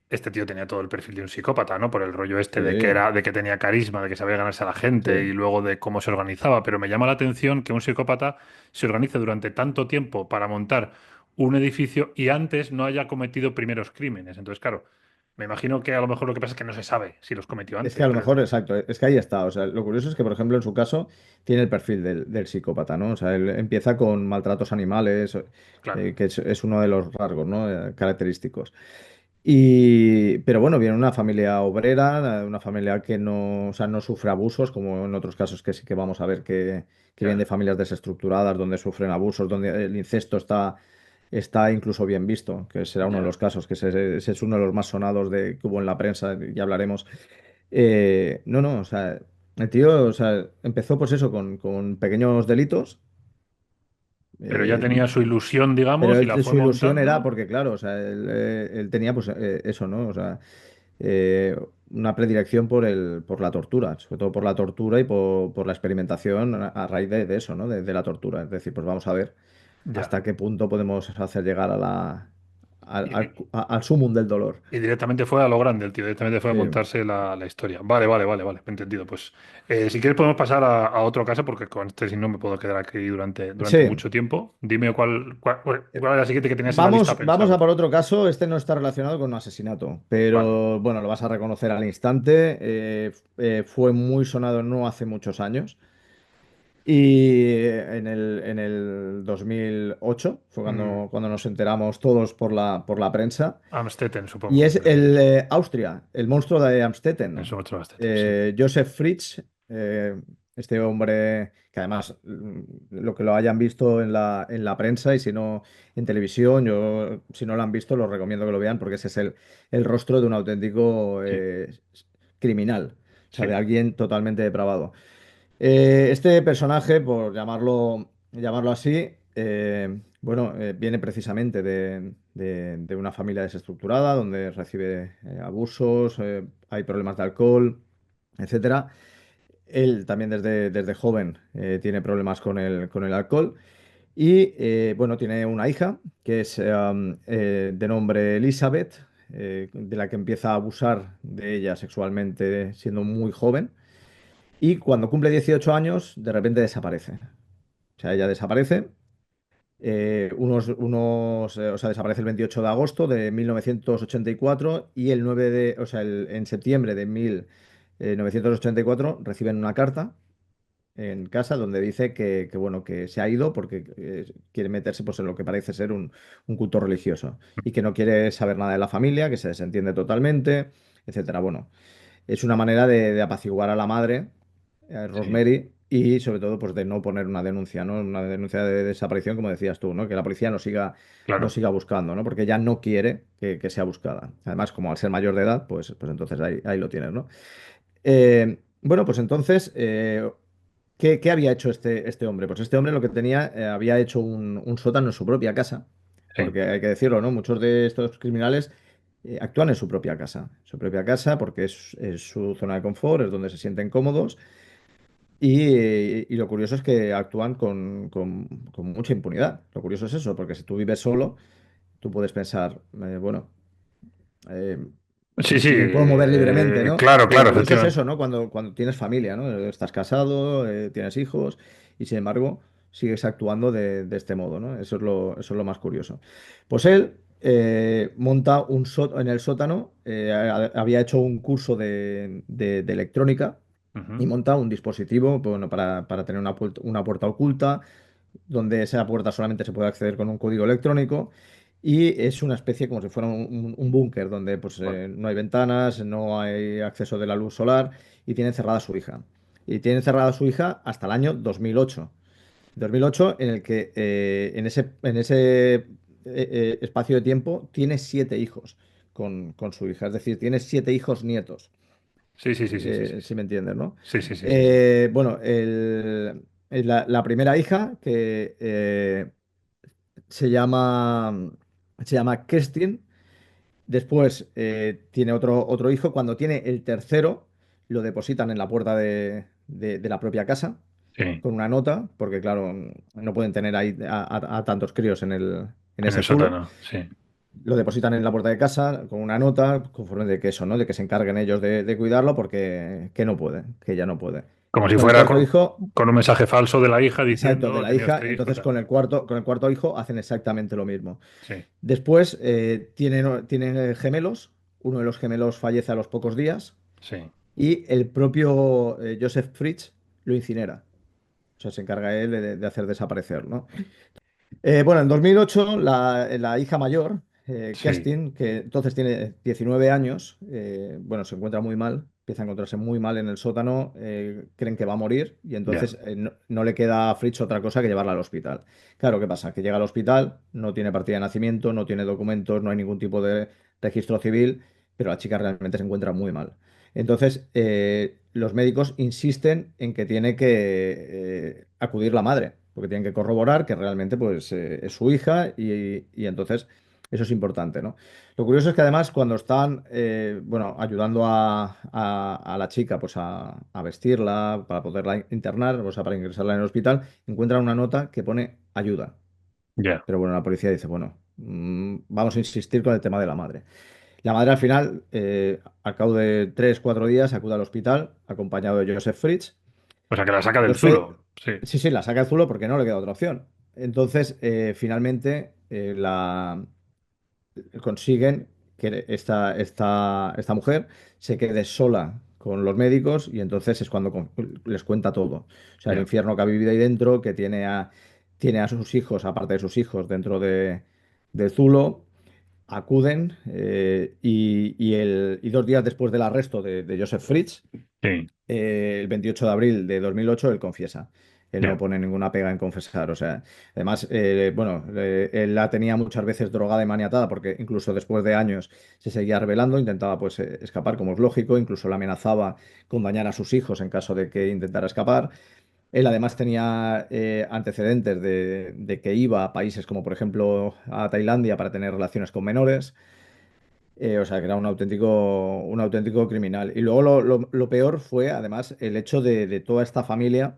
[SPEAKER 1] este tío tenía todo el perfil de un psicópata, ¿no? Por el rollo este de que
[SPEAKER 2] Sí,
[SPEAKER 1] era, de que tenía carisma, de que sabía ganarse a la gente y
[SPEAKER 2] sí.
[SPEAKER 1] luego de cómo se organizaba. Pero me llama la atención que un psicópata se organice durante tanto tiempo para montar un edificio y antes no haya cometido primeros crímenes. Entonces, claro, me imagino que a lo mejor lo que pasa es que no se sabe si los cometió
[SPEAKER 2] Es que
[SPEAKER 1] antes,
[SPEAKER 2] a lo
[SPEAKER 1] pero
[SPEAKER 2] mejor, exacto, es que ahí está. O sea, lo curioso es que, por ejemplo, en su caso, tiene el perfil del psicópata, ¿no? O sea, él empieza con maltratos animales,
[SPEAKER 1] claro,
[SPEAKER 2] que es uno de los rasgos, ¿no? Característicos. Pero bueno, viene una familia obrera, una familia que no, o sea, no sufre abusos, como en otros casos que sí que vamos a ver que vienen de
[SPEAKER 1] ya,
[SPEAKER 2] familias desestructuradas, donde sufren abusos, donde el incesto está incluso bien visto, que será uno de
[SPEAKER 1] ya.
[SPEAKER 2] los casos, que ese es uno de los más sonados que hubo en la prensa, ya hablaremos. No, no, o sea, el tío, o sea, empezó pues eso, con pequeños delitos.
[SPEAKER 1] Pero ya
[SPEAKER 2] eh,
[SPEAKER 1] tenía su ilusión,
[SPEAKER 2] pero
[SPEAKER 1] digamos, y la fue
[SPEAKER 2] su ilusión era
[SPEAKER 1] montando.
[SPEAKER 2] porque, claro, o sea, él tenía pues eso, ¿no? O sea, eh, una predilección por la tortura, sobre todo por la tortura y por la experimentación a raíz de eso, ¿no? De la tortura. Es decir, pues vamos a ver
[SPEAKER 1] Ya.
[SPEAKER 2] hasta qué punto podemos hacer llegar
[SPEAKER 1] Y,
[SPEAKER 2] al sumum del dolor.
[SPEAKER 1] y directamente fue a lo grande el tío, directamente fue a
[SPEAKER 2] Sí,
[SPEAKER 1] montarse la historia. Vale, vale, vale, vale, entendido. Pues si quieres podemos pasar a otro caso, porque con este si no me puedo quedar aquí durante
[SPEAKER 2] sí.
[SPEAKER 1] mucho tiempo. Dime cuál era la siguiente que tenías en la lista
[SPEAKER 2] Vamos a
[SPEAKER 1] pensado.
[SPEAKER 2] por otro caso. Este no está relacionado con un asesinato,
[SPEAKER 1] Vale.
[SPEAKER 2] pero bueno, lo vas a reconocer al instante. Fue muy sonado no hace muchos años. Y en el 2008 fue
[SPEAKER 1] Mm,
[SPEAKER 2] cuando nos enteramos todos por la prensa.
[SPEAKER 1] Amstetten,
[SPEAKER 2] Y
[SPEAKER 1] supongo,
[SPEAKER 2] es
[SPEAKER 1] creo.
[SPEAKER 2] Austria, el monstruo de Amstetten.
[SPEAKER 1] Eso otro Amstetten, sí.
[SPEAKER 2] Joseph Fritsch, este hombre que además lo que lo hayan visto en la prensa y si no en televisión, si no lo han visto los recomiendo que lo vean porque ese es el rostro de un auténtico
[SPEAKER 1] Sí,
[SPEAKER 2] criminal, o sea, de
[SPEAKER 1] sí.
[SPEAKER 2] alguien totalmente depravado. Este personaje, por llamarlo así, bueno, viene precisamente de una familia desestructurada, donde recibe abusos, hay problemas de alcohol, etcétera. Él también desde joven tiene problemas con el alcohol y, bueno, tiene una hija que es de nombre Elizabeth, de la que empieza a abusar de ella sexualmente siendo muy joven. Y cuando cumple 18 años, de repente desaparece. O sea, ella desaparece. O sea, desaparece el 28 de agosto de 1984 y el 9 o sea, en septiembre de 1984 reciben una carta en casa donde dice bueno, que se ha ido porque quiere meterse pues, en lo que parece ser un culto religioso y que no quiere saber nada de la familia, que se desentiende totalmente, etcétera. Bueno, es una manera de apaciguar a la madre,
[SPEAKER 1] Sí,
[SPEAKER 2] Rosemary, y sobre todo pues de no poner una denuncia, ¿no? Una denuncia de desaparición, como decías tú, ¿no? Que la policía no
[SPEAKER 1] claro.
[SPEAKER 2] siga buscando, ¿no? Porque ella no quiere que sea buscada. Además, como al ser mayor de edad, pues entonces ahí lo tienes, ¿no? Bueno, pues entonces, ¿qué había hecho este hombre? Pues este hombre lo que tenía, había hecho un sótano en su propia casa,
[SPEAKER 1] Sí,
[SPEAKER 2] porque hay que decirlo, ¿no? Muchos de estos criminales actúan en su propia casa, porque es su zona de confort, es donde se sienten cómodos, y lo curioso es que actúan con mucha impunidad. Lo curioso es eso, porque si tú vives solo, tú puedes pensar, bueno, eh,
[SPEAKER 1] sí, sí,
[SPEAKER 2] me puedo mover libremente, ¿no?
[SPEAKER 1] claro,
[SPEAKER 2] Pero lo
[SPEAKER 1] claro,
[SPEAKER 2] curioso es
[SPEAKER 1] efectivamente.
[SPEAKER 2] eso, ¿no? Cuando tienes familia, ¿no? Estás casado, tienes hijos y sin embargo sigues actuando de este modo, ¿no? Eso es lo más curioso. Pues él monta en el sótano, había hecho un curso de electrónica y
[SPEAKER 1] Ujú.
[SPEAKER 2] monta un dispositivo, bueno, para tener una puerta oculta donde esa puerta solamente se puede acceder con un código electrónico y es una especie como si fuera un búnker donde pues,
[SPEAKER 1] Vale.
[SPEAKER 2] no hay ventanas, no hay acceso de la luz solar y tiene encerrada a su hija. Y tiene encerrada a su hija hasta el año 2008. 2008 en el que en ese espacio de tiempo tiene 7 hijos con su hija. Es decir, tiene 7 hijos nietos,
[SPEAKER 1] Sí, sí, sí, sí, sí, sí, sí.
[SPEAKER 2] si me entiendes, ¿no?
[SPEAKER 1] Sí, sí, sí, sí, sí.
[SPEAKER 2] Bueno, la primera hija que se llama, se llama Kerstin. Después tiene otro hijo. Cuando tiene el tercero, lo depositan en la puerta de la propia casa.
[SPEAKER 1] Sí,
[SPEAKER 2] con una nota, porque claro, no pueden tener ahí a tantos críos en
[SPEAKER 1] en
[SPEAKER 2] ese
[SPEAKER 1] el
[SPEAKER 2] zulo.
[SPEAKER 1] sótano, sí.
[SPEAKER 2] Lo depositan en la puerta de casa con una nota, conforme de que eso, ¿no? De que se encarguen ellos de cuidarlo porque que no puede, que ya no puede.
[SPEAKER 1] Como si
[SPEAKER 2] Con el
[SPEAKER 1] fuera
[SPEAKER 2] cuarto hijo,
[SPEAKER 1] con un mensaje falso de la hija
[SPEAKER 2] exacto, de
[SPEAKER 1] diciendo, he
[SPEAKER 2] la
[SPEAKER 1] tenido
[SPEAKER 2] hija,
[SPEAKER 1] este hijo,
[SPEAKER 2] entonces
[SPEAKER 1] tal.
[SPEAKER 2] con el cuarto hijo hacen exactamente lo mismo.
[SPEAKER 1] Sí,
[SPEAKER 2] Después tienen gemelos, uno de los gemelos fallece a los pocos días
[SPEAKER 1] sí,
[SPEAKER 2] y el propio Joseph Fritz lo incinera. O sea, se encarga él de hacer desaparecer, ¿no? Bueno, en 2008 la hija mayor,
[SPEAKER 1] sí,
[SPEAKER 2] Kerstin, que entonces tiene 19 años, bueno, se encuentra muy mal, empieza a encontrarse muy mal en el sótano, creen que va a morir y
[SPEAKER 1] ya,
[SPEAKER 2] entonces no le queda a Fritz otra cosa que llevarla al hospital. Claro, ¿qué pasa? Que llega al hospital, no tiene partida de nacimiento, no tiene documentos, no hay ningún tipo de registro civil, pero la chica realmente se encuentra muy mal. Entonces, los médicos insisten en que tiene que acudir la madre, porque tienen que corroborar que realmente pues, es su hija y entonces eso es importante, ¿no? Lo curioso es que además cuando están bueno, ayudando a la chica pues, a vestirla para poderla internar, o sea, para ingresarla en el hospital, encuentran una nota que pone ayuda.
[SPEAKER 1] ya.
[SPEAKER 2] Pero bueno, la policía dice, bueno, vamos a insistir con el tema de la madre. La madre al final, al cabo de 3, 4 días, acude al hospital acompañado de Joseph Fritz.
[SPEAKER 1] O sea, que la saca del
[SPEAKER 2] Los me-
[SPEAKER 1] zulo, sí,
[SPEAKER 2] sí, sí, la saca el zulo porque no le queda otra opción. Entonces, finalmente, consiguen que esta mujer se quede sola con los médicos y entonces es cuando les cuenta todo. O sea, el
[SPEAKER 1] ya,
[SPEAKER 2] infierno que ha vivido ahí dentro, que tiene a sus hijos, aparte de sus hijos, dentro del zulo. Acuden y 2 días después del arresto de Joseph Fritz,
[SPEAKER 1] sí,
[SPEAKER 2] el 28 de abril de 2008 él confiesa. Él no
[SPEAKER 1] ya.
[SPEAKER 2] pone ninguna pega en confesar. O sea, además, bueno, él la tenía muchas veces drogada y maniatada porque incluso después de años se seguía rebelando, intentaba pues escapar como es lógico, incluso la amenazaba con dañar a sus hijos en caso de que intentara escapar. Él además tenía antecedentes de que iba a países como por ejemplo a Tailandia para tener relaciones con menores. O sea, que era un auténtico criminal. Y luego lo peor fue, además, el hecho de toda esta familia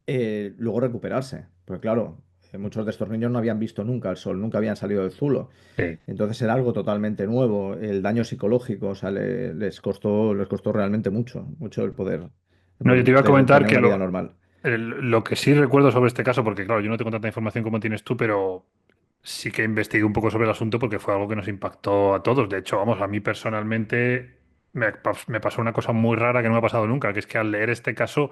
[SPEAKER 2] luego recuperarse. Porque claro, muchos de estos niños no habían visto nunca el sol, nunca habían salido del zulo.
[SPEAKER 1] Sí.
[SPEAKER 2] Entonces era algo totalmente nuevo. El daño psicológico, o sea, les costó realmente mucho, mucho el
[SPEAKER 1] No, yo te iba a
[SPEAKER 2] poder
[SPEAKER 1] comentar
[SPEAKER 2] tener
[SPEAKER 1] que
[SPEAKER 2] una vida normal.
[SPEAKER 1] lo que sí recuerdo sobre este caso, porque claro, yo no tengo tanta información como tienes tú, pero sí que investigué un poco sobre el asunto porque fue algo que nos impactó a todos. De hecho, vamos, a mí personalmente me pasó una cosa muy rara que no me ha pasado nunca, que es que al leer este caso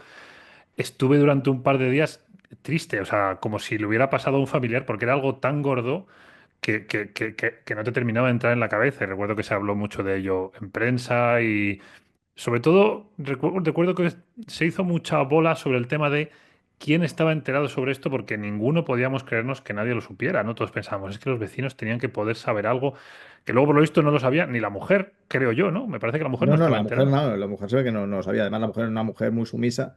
[SPEAKER 1] estuve durante un par de días triste, o sea, como si le hubiera pasado a un familiar, porque era algo tan gordo que no te terminaba de entrar en la cabeza. Y recuerdo que se habló mucho de ello en prensa y sobre todo recuerdo que se hizo mucha bola sobre el tema de quién estaba enterado sobre esto, porque ninguno podíamos creernos que nadie lo supiera, ¿no? Todos pensábamos, es que los vecinos tenían que poder saber algo que luego por lo visto no lo sabía ni la mujer, creo yo, ¿no? Me parece que la mujer no
[SPEAKER 2] No, no,
[SPEAKER 1] estaba
[SPEAKER 2] la mujer
[SPEAKER 1] enterada.
[SPEAKER 2] no, la mujer se ve que no sabía. Además, la mujer era una mujer muy sumisa.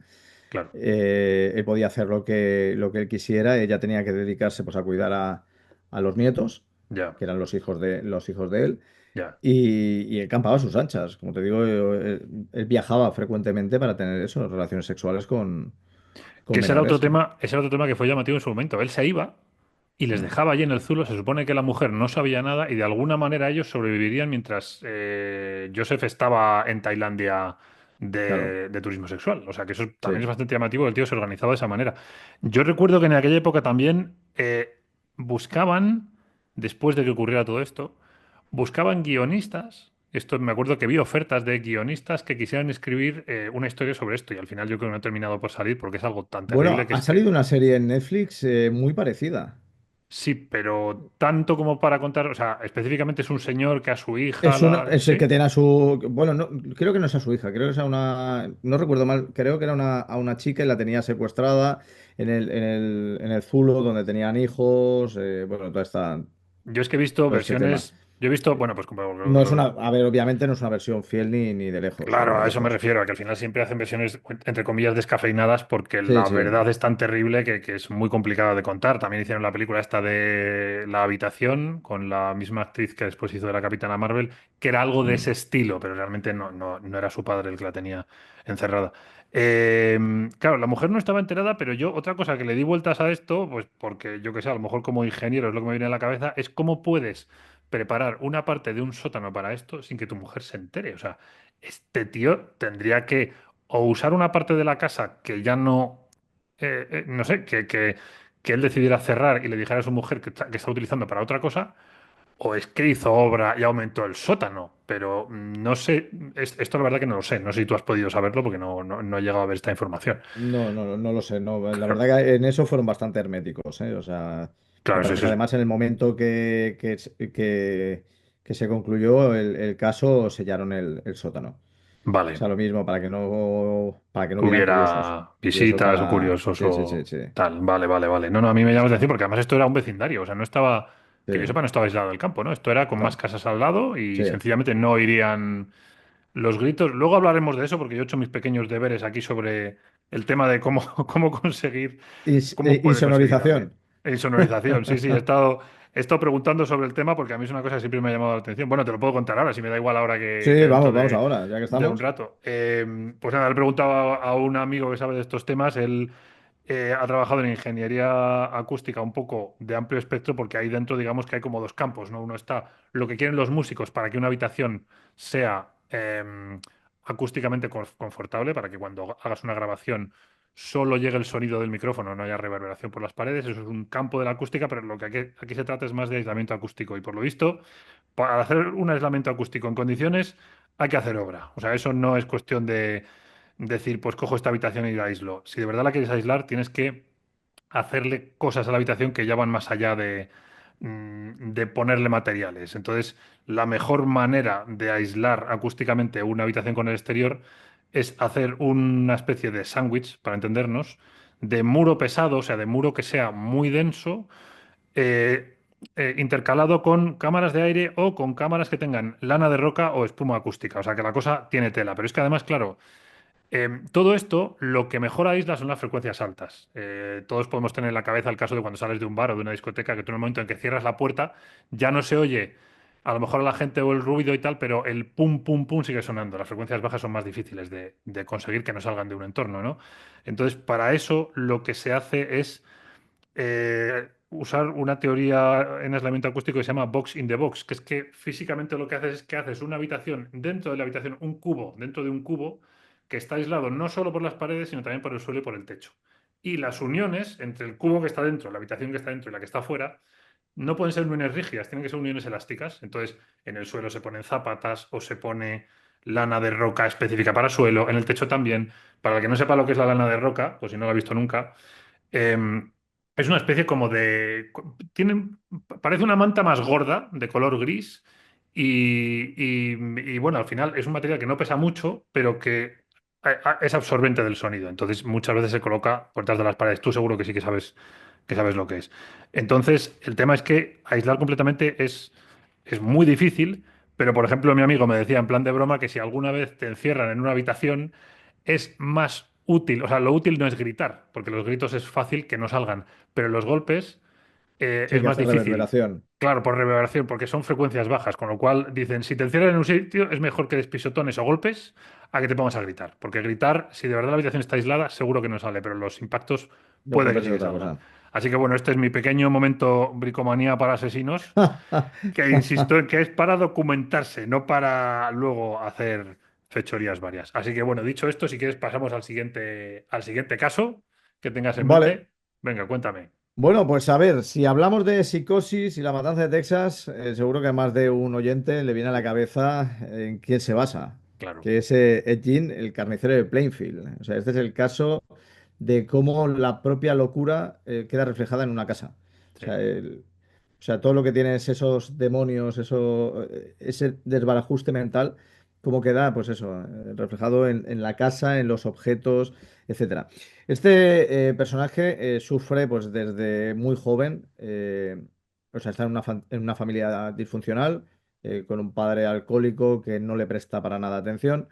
[SPEAKER 1] Claro,
[SPEAKER 2] Él podía hacer lo que él quisiera. Ella tenía que dedicarse pues, a cuidar a los nietos,
[SPEAKER 1] ya,
[SPEAKER 2] que eran los hijos de él.
[SPEAKER 1] ya.
[SPEAKER 2] Y él campaba a sus anchas. Como te digo, él viajaba frecuentemente para tener eso, relaciones sexuales con
[SPEAKER 1] Que
[SPEAKER 2] menores.
[SPEAKER 1] ese era otro tema que fue llamativo en su momento. Él se iba y les
[SPEAKER 2] Mm,
[SPEAKER 1] dejaba allí en el zulo. Se supone que la mujer no sabía nada y de alguna manera ellos sobrevivirían mientras Joseph estaba en Tailandia
[SPEAKER 2] claro,
[SPEAKER 1] de turismo sexual. O sea que eso también
[SPEAKER 2] sí.
[SPEAKER 1] es bastante llamativo. El tío se organizaba de esa manera. Yo recuerdo que en aquella época también buscaban, después de que ocurriera todo esto, buscaban guionistas. Esto me acuerdo que vi ofertas de guionistas que quisieran escribir una historia sobre esto y al final yo creo que no ha terminado por salir porque es algo tan terrible
[SPEAKER 2] Bueno,
[SPEAKER 1] que
[SPEAKER 2] ha
[SPEAKER 1] es que
[SPEAKER 2] salido una serie en Netflix muy parecida.
[SPEAKER 1] sí, pero tanto como para contar, o sea, específicamente es un señor que a su hija
[SPEAKER 2] Es el que
[SPEAKER 1] ¿Sí?
[SPEAKER 2] tiene a su. Bueno, no, creo que no es a su hija, creo que es a una. No recuerdo mal, creo que era a una chica y la tenía secuestrada en el Zulo, donde tenían hijos. Bueno,
[SPEAKER 1] Yo es que he visto
[SPEAKER 2] todo este tema.
[SPEAKER 1] Yo he visto, bueno, pues
[SPEAKER 2] No es una, a ver, obviamente no es una versión fiel ni de lejos, ni
[SPEAKER 1] claro,
[SPEAKER 2] de
[SPEAKER 1] a eso me
[SPEAKER 2] lejos.
[SPEAKER 1] refiero, a que al final siempre hacen versiones, entre comillas, descafeinadas, porque
[SPEAKER 2] Sí,
[SPEAKER 1] la
[SPEAKER 2] sí.
[SPEAKER 1] verdad es tan terrible que es muy complicada de contar. También hicieron la película esta de La Habitación, con la misma actriz que después hizo de la Capitana Marvel, que era algo de
[SPEAKER 2] Mm.
[SPEAKER 1] ese estilo, pero realmente no era su padre el que la tenía encerrada. Claro, la mujer no estaba enterada, pero yo, otra cosa que le di vueltas a esto, pues porque yo que sé, a lo mejor como ingeniero es lo que me viene a la cabeza, es cómo puedes preparar una parte de un sótano para esto sin que tu mujer se entere. O sea, este tío tendría que o usar una parte de la casa que ya no, no sé, que él decidiera cerrar y le dijera a su mujer que está utilizando para otra cosa, o es que hizo obra y aumentó el sótano. Pero no sé, esto la verdad que no lo sé. No sé si tú has podido saberlo porque no he llegado a ver esta información.
[SPEAKER 2] No, no, no lo sé. No, la verdad
[SPEAKER 1] Claro,
[SPEAKER 2] que en eso fueron bastante herméticos, ¿eh? O sea, me
[SPEAKER 1] claro, sí,
[SPEAKER 2] parece que
[SPEAKER 1] sí.
[SPEAKER 2] además en el momento que se concluyó el caso, sellaron el sótano. O
[SPEAKER 1] Vale.
[SPEAKER 2] sea, lo mismo, para que no hubieran curiosos.
[SPEAKER 1] Hubiera
[SPEAKER 2] Y eso
[SPEAKER 1] visitas o
[SPEAKER 2] para.
[SPEAKER 1] curiosos
[SPEAKER 2] Sí, sí, sí,
[SPEAKER 1] o
[SPEAKER 2] sí.
[SPEAKER 1] tal. Vale, vale, vale. No, no, a mí me llama la atención porque además esto era un vecindario, o sea, no estaba, que yo
[SPEAKER 2] Sí,
[SPEAKER 1] sepa, no estaba aislado del campo, ¿no? Esto era con más
[SPEAKER 2] no,
[SPEAKER 1] casas al lado y
[SPEAKER 2] sí.
[SPEAKER 1] sencillamente no irían los gritos. Luego hablaremos de eso porque yo he hecho mis pequeños deberes aquí sobre el tema de cómo, cómo conseguir, cómo puedes conseguir alguien.
[SPEAKER 2] Insonorización.
[SPEAKER 1] Insonorización, sí, sí, he estado preguntando sobre el tema porque a mí es una cosa que siempre me ha llamado la atención. Bueno, te lo puedo contar ahora, si me da igual ahora que
[SPEAKER 2] Sí,
[SPEAKER 1] dentro
[SPEAKER 2] vamos ahora, ya que
[SPEAKER 1] de un
[SPEAKER 2] estamos.
[SPEAKER 1] rato. Pues nada, le preguntaba a un amigo que sabe de estos temas. Él ha trabajado en ingeniería acústica un poco de amplio espectro porque ahí dentro digamos que hay como dos campos, ¿no? Uno está lo que quieren los músicos para que una habitación sea acústicamente confortable, para que cuando hagas una grabación solo llegue el sonido del micrófono, no haya reverberación por las paredes. Eso es un campo de la acústica, pero lo que aquí se trata es más de aislamiento acústico. Y por lo visto, para hacer un aislamiento acústico en condiciones hay que hacer obra. O sea, eso no es cuestión de decir, pues cojo esta habitación y la aíslo. Si de verdad la quieres aislar, tienes que hacerle cosas a la habitación que ya van más allá de ponerle materiales. Entonces, la mejor manera de aislar acústicamente una habitación con el exterior es hacer una especie de sándwich, para entendernos, de muro pesado, o sea, de muro que sea muy denso, eh, intercalado con cámaras de aire o con cámaras que tengan lana de roca o espuma acústica. O sea, que la cosa tiene tela. Pero es que además, claro, todo esto, lo que mejor aísla son las frecuencias altas. Todos podemos tener en la cabeza el caso de cuando sales de un bar o de una discoteca, que tú en el momento en que cierras la puerta ya no se oye a lo mejor a la gente o el ruido y tal, pero el pum, pum, pum sigue sonando. Las frecuencias bajas son más difíciles de conseguir que no salgan de un entorno, ¿no? Entonces, para eso lo que se hace es usar una teoría en aislamiento acústico que se llama box in the box, que es que físicamente lo que haces es que haces una habitación dentro de la habitación, un cubo dentro de un cubo que está aislado no solo por las paredes, sino también por el suelo y por el techo. Y las uniones entre el cubo que está dentro, la habitación que está dentro y la que está fuera, no pueden ser uniones rígidas, tienen que ser uniones elásticas. Entonces, en el suelo se ponen zapatas o se pone lana de roca específica para suelo, en el techo también. Para el que no sepa lo que es la lana de roca, pues si no lo ha visto nunca, Em, es una especie como de. Parece una manta más gorda, de color gris, y bueno, al final es un material que no pesa mucho, pero que es absorbente del sonido. Entonces, muchas veces se coloca por detrás de las paredes. Tú seguro que sí que sabes lo que es. Entonces, el tema es que aislar completamente es muy difícil, pero por ejemplo, mi amigo me decía en plan de broma que si alguna vez te encierran en una habitación es más útil, o sea, lo útil no es gritar, porque los gritos es fácil que no salgan, pero los golpes
[SPEAKER 2] Sí,
[SPEAKER 1] es
[SPEAKER 2] que
[SPEAKER 1] más
[SPEAKER 2] hace
[SPEAKER 1] difícil.
[SPEAKER 2] reverberación.
[SPEAKER 1] Claro, por reverberación, porque son frecuencias bajas, con lo cual dicen, si te encierran en un sitio es mejor que des pisotones o golpes a que te pongas a gritar, porque gritar, si de verdad la habitación está aislada, seguro que no sale, pero los impactos
[SPEAKER 2] No
[SPEAKER 1] puede que
[SPEAKER 2] conversa
[SPEAKER 1] sí
[SPEAKER 2] en
[SPEAKER 1] que
[SPEAKER 2] otra
[SPEAKER 1] salgan.
[SPEAKER 2] cosa.
[SPEAKER 1] Así que bueno, este es mi pequeño momento bricomanía para asesinos, que insisto en que es para documentarse, no para luego hacer fechorías varias. Así que bueno, dicho esto, si quieres pasamos al siguiente caso que tengas en
[SPEAKER 2] Vale.
[SPEAKER 1] mente. Venga, cuéntame.
[SPEAKER 2] Bueno, pues a ver, si hablamos de Psicosis y la matanza de Texas, seguro que a más de un oyente le viene a la cabeza en quién se basa,
[SPEAKER 1] Claro,
[SPEAKER 2] que es Ed Gein, el carnicero de Plainfield. O sea, este es el caso de cómo la propia locura queda reflejada en una casa. O
[SPEAKER 1] sí.
[SPEAKER 2] sea, todo lo que tienes esos demonios, ese desbarajuste mental, cómo queda, pues eso, reflejado en la casa, en los objetos, etcétera. Este personaje sufre pues desde muy joven, o sea, está en una familia disfuncional, con un padre alcohólico que no le presta para nada atención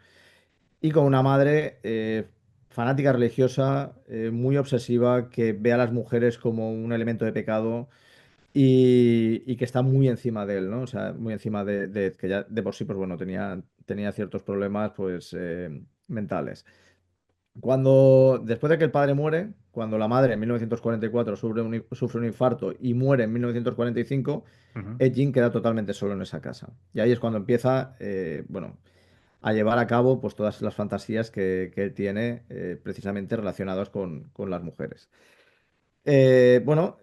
[SPEAKER 2] y con una madre fanática religiosa, muy obsesiva, que ve a las mujeres como un elemento de pecado y que está muy encima de él, ¿no? O sea, muy encima de que ya de por sí, pues bueno, tenía ciertos problemas, pues, mentales. Después de que el padre muere, cuando la madre en 1944 sufre un infarto y muere en 1945,
[SPEAKER 1] Ujú.
[SPEAKER 2] Ed queda totalmente solo en esa casa. Y ahí es cuando empieza, bueno, a llevar a cabo pues todas las fantasías que él tiene precisamente relacionadas con las mujeres. Bueno,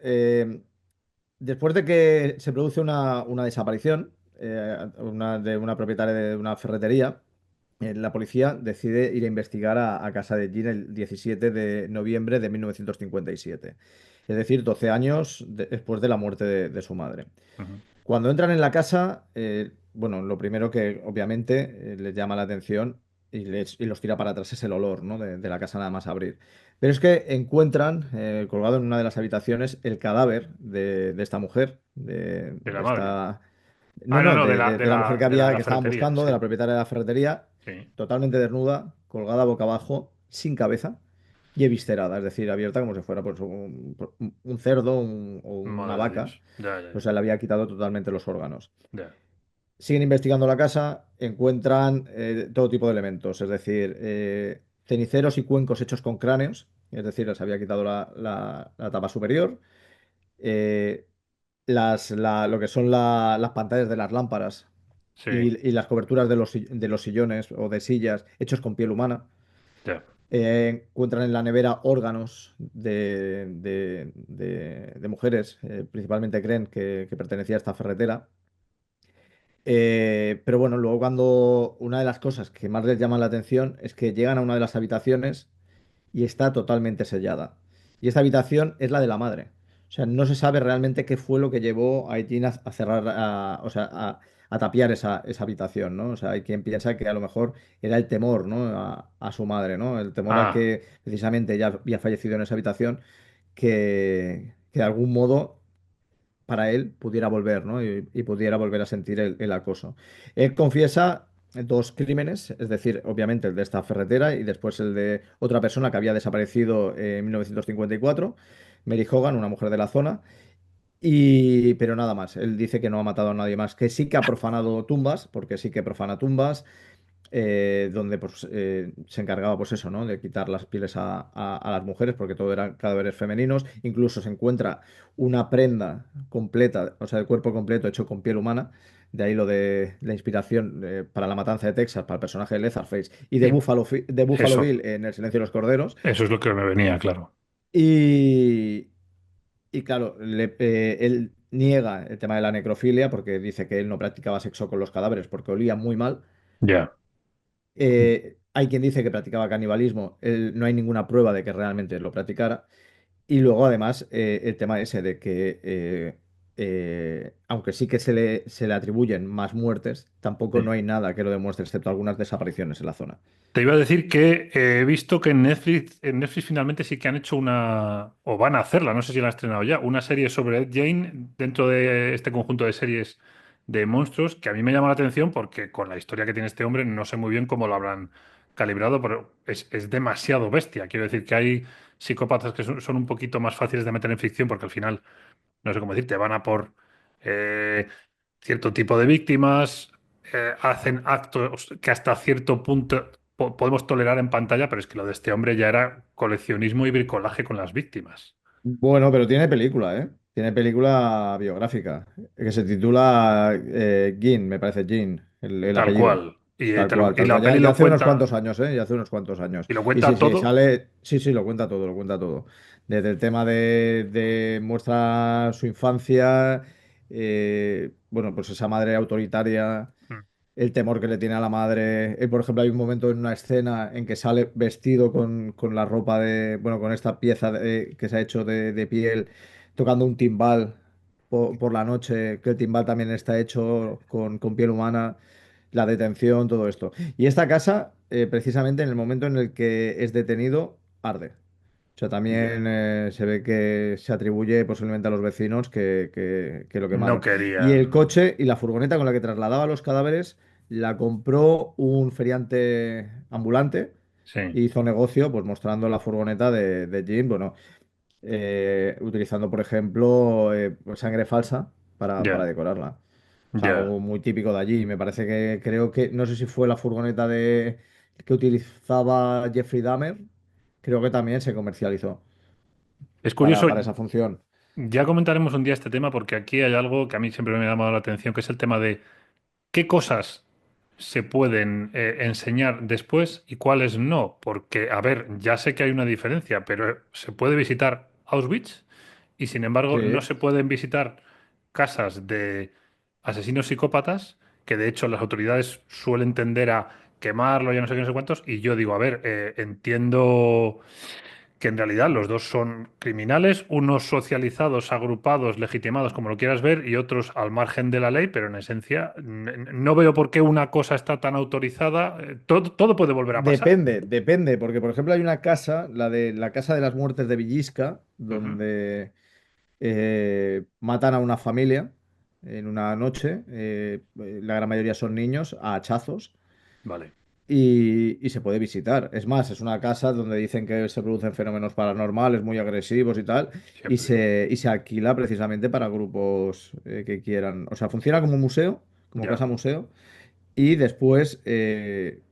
[SPEAKER 2] después de que se produce una desaparición de una propietaria de una ferretería, la policía decide ir a investigar a casa de Jean el 17 de noviembre de 1957, es decir, 12 años después de la muerte de su madre.
[SPEAKER 1] Ujú.
[SPEAKER 2] Cuando entran en la casa, bueno, lo primero que obviamente les llama la atención y los tira para atrás es el olor, ¿no? de la casa nada más abrir. Pero es que encuentran, colgado en una de las habitaciones, el cadáver de esta mujer,
[SPEAKER 1] De la
[SPEAKER 2] de
[SPEAKER 1] madre.
[SPEAKER 2] esta... No,
[SPEAKER 1] Ah, no,
[SPEAKER 2] no,
[SPEAKER 1] no,
[SPEAKER 2] de la mujer
[SPEAKER 1] de la de
[SPEAKER 2] que
[SPEAKER 1] la
[SPEAKER 2] estaban
[SPEAKER 1] ferretería,
[SPEAKER 2] buscando, de
[SPEAKER 1] sí.
[SPEAKER 2] la propietaria de la ferretería,
[SPEAKER 1] Sí.
[SPEAKER 2] totalmente desnuda, colgada boca abajo, sin cabeza y eviscerada, es decir, abierta como si fuera pues, un cerdo o una
[SPEAKER 1] Madre de
[SPEAKER 2] vaca.
[SPEAKER 1] Dios. Ya, ya,
[SPEAKER 2] O
[SPEAKER 1] ya.
[SPEAKER 2] sea, le había quitado totalmente los órganos.
[SPEAKER 1] Ya.
[SPEAKER 2] Siguen investigando la casa, encuentran todo tipo de elementos, es decir, ceniceros y cuencos hechos con cráneos, es decir, les había quitado la tapa superior, eh, lo que son las pantallas de las lámparas
[SPEAKER 1] Sí.
[SPEAKER 2] y las coberturas de los sillones o de sillas hechos con piel humana.
[SPEAKER 1] Ya.
[SPEAKER 2] Encuentran en la nevera órganos de mujeres, principalmente creen que pertenecía a esta ferretera. Pero bueno, luego cuando una de las cosas que más les llama la atención es que llegan a una de las habitaciones y está totalmente sellada. Y esta habitación es la de la madre. O sea, no se sabe realmente qué fue lo que llevó a Eileen a cerrar, o sea, a tapiar esa habitación, ¿no? O sea, hay quien piensa que a lo mejor era el temor, ¿no? A su madre, ¿no? El temor a
[SPEAKER 1] Ah,
[SPEAKER 2] que precisamente ella había fallecido en esa habitación, que de algún modo para él pudiera volver, ¿no? Y pudiera volver a sentir el acoso. Él confiesa dos crímenes, es decir, obviamente el de esta ferretera y después el de otra persona que había desaparecido en 1954, Mary Hogan, una mujer de la zona, pero nada más. Él dice que no ha matado a nadie más, que sí que ha profanado tumbas, porque sí que profana tumbas, donde pues, se encargaba, pues eso, ¿no? De quitar las pieles a las mujeres, porque todo eran cadáveres femeninos. Incluso se encuentra una prenda completa, o sea, el cuerpo completo hecho con piel humana. De ahí lo de la inspiración para la matanza de Texas, para el personaje de Leatherface y
[SPEAKER 1] y
[SPEAKER 2] De Buffalo
[SPEAKER 1] eso.
[SPEAKER 2] Bill en El silencio de los corderos.
[SPEAKER 1] Eso es lo que me venía, claro.
[SPEAKER 2] Y, y claro, él niega el tema de la necrofilia porque dice que él no practicaba sexo con los cadáveres porque olía muy mal.
[SPEAKER 1] Ya.
[SPEAKER 2] Hay quien dice que practicaba canibalismo, no hay ninguna prueba de que realmente lo practicara. Y luego, además, el tema ese de que, aunque sí que se le atribuyen más muertes, tampoco no
[SPEAKER 1] Sí.
[SPEAKER 2] hay nada que lo demuestre, excepto algunas desapariciones en la zona.
[SPEAKER 1] Te iba a decir que he visto que en Netflix finalmente sí que han hecho o van a hacerla, no sé si la han estrenado ya, una serie sobre Ed Gein dentro de este conjunto de series de monstruos que a mí me llama la atención porque con la historia que tiene este hombre no sé muy bien cómo lo habrán calibrado, pero es demasiado bestia. Quiero decir que hay psicópatas que son un poquito más fáciles de meter en ficción porque al final, no sé cómo decirte, van a por eh, cierto tipo de víctimas, hacen actos que hasta cierto punto podemos tolerar en pantalla, pero es que lo de este hombre ya era coleccionismo y bricolaje con las víctimas.
[SPEAKER 2] Bueno, pero tiene película, ¿eh? Tiene película biográfica, que se titula Gin, me parece Gin, el
[SPEAKER 1] Tal
[SPEAKER 2] apellido.
[SPEAKER 1] cual. Y,
[SPEAKER 2] Tal cual,
[SPEAKER 1] y
[SPEAKER 2] tal cual.
[SPEAKER 1] la peli
[SPEAKER 2] Ya
[SPEAKER 1] lo
[SPEAKER 2] hace unos
[SPEAKER 1] cuenta,
[SPEAKER 2] cuantos años, ¿eh? Ya hace unos cuantos años.
[SPEAKER 1] y lo
[SPEAKER 2] Y sí,
[SPEAKER 1] cuenta
[SPEAKER 2] sí,
[SPEAKER 1] todo.
[SPEAKER 2] sale. Sí, sí, lo cuenta todo, lo cuenta todo. Desde el tema de muestra su infancia, bueno, pues esa madre autoritaria,
[SPEAKER 1] Mm.
[SPEAKER 2] el temor que le tiene a la madre. Él, por ejemplo, hay un momento en una escena en que sale vestido con la ropa bueno, con esta pieza que se ha hecho de piel, tocando un timbal por la noche, que el timbal también está hecho con piel humana, la detención, todo esto. Y esta casa, precisamente en el momento en el que es detenido, arde. O sea,
[SPEAKER 1] Ya.
[SPEAKER 2] también se ve que se atribuye posiblemente a los vecinos que lo
[SPEAKER 1] No
[SPEAKER 2] quemaron. Y el
[SPEAKER 1] querían.
[SPEAKER 2] coche y la furgoneta con la que trasladaba los cadáveres la compró un feriante ambulante
[SPEAKER 1] Sí,
[SPEAKER 2] e hizo negocio, pues mostrando la furgoneta de Jim, bueno, utilizando, por ejemplo, pues, sangre falsa para
[SPEAKER 1] ya,
[SPEAKER 2] decorarla. Es
[SPEAKER 1] ya.
[SPEAKER 2] algo muy típico de allí. Me parece que creo que, no sé si fue la furgoneta que utilizaba Jeffrey Dahmer, creo que también se comercializó
[SPEAKER 1] Es curioso,
[SPEAKER 2] para esa función.
[SPEAKER 1] ya comentaremos un día este tema porque aquí hay algo que a mí siempre me ha llamado la atención, que es el tema de qué cosas se pueden enseñar después y cuáles no. Porque, a ver, ya sé que hay una diferencia, pero se puede visitar Auschwitz y sin embargo no
[SPEAKER 2] Sí,
[SPEAKER 1] se pueden visitar casas de asesinos psicópatas, que de hecho las autoridades suelen tender a quemarlo, ya no sé qué, no sé cuántos, y yo digo, a ver, entiendo que en realidad los dos son criminales, unos socializados, agrupados, legitimados, como lo quieras ver, y otros al margen de la ley, pero en esencia no veo por qué una cosa está tan autorizada. Todo puede volver a pasar.
[SPEAKER 2] depende, porque por ejemplo hay una casa, la casa de las muertes de Villisca,
[SPEAKER 1] Ujú.
[SPEAKER 2] donde matan a una familia en una noche, la gran mayoría son niños, a hachazos.
[SPEAKER 1] Vale,
[SPEAKER 2] Y se puede visitar. Es más, es una casa donde dicen que se producen fenómenos paranormales muy agresivos y tal,
[SPEAKER 1] siempre digo.
[SPEAKER 2] y se alquila precisamente para grupos que quieran. O sea, funciona como museo, como
[SPEAKER 1] Ya,
[SPEAKER 2] casa museo, y después,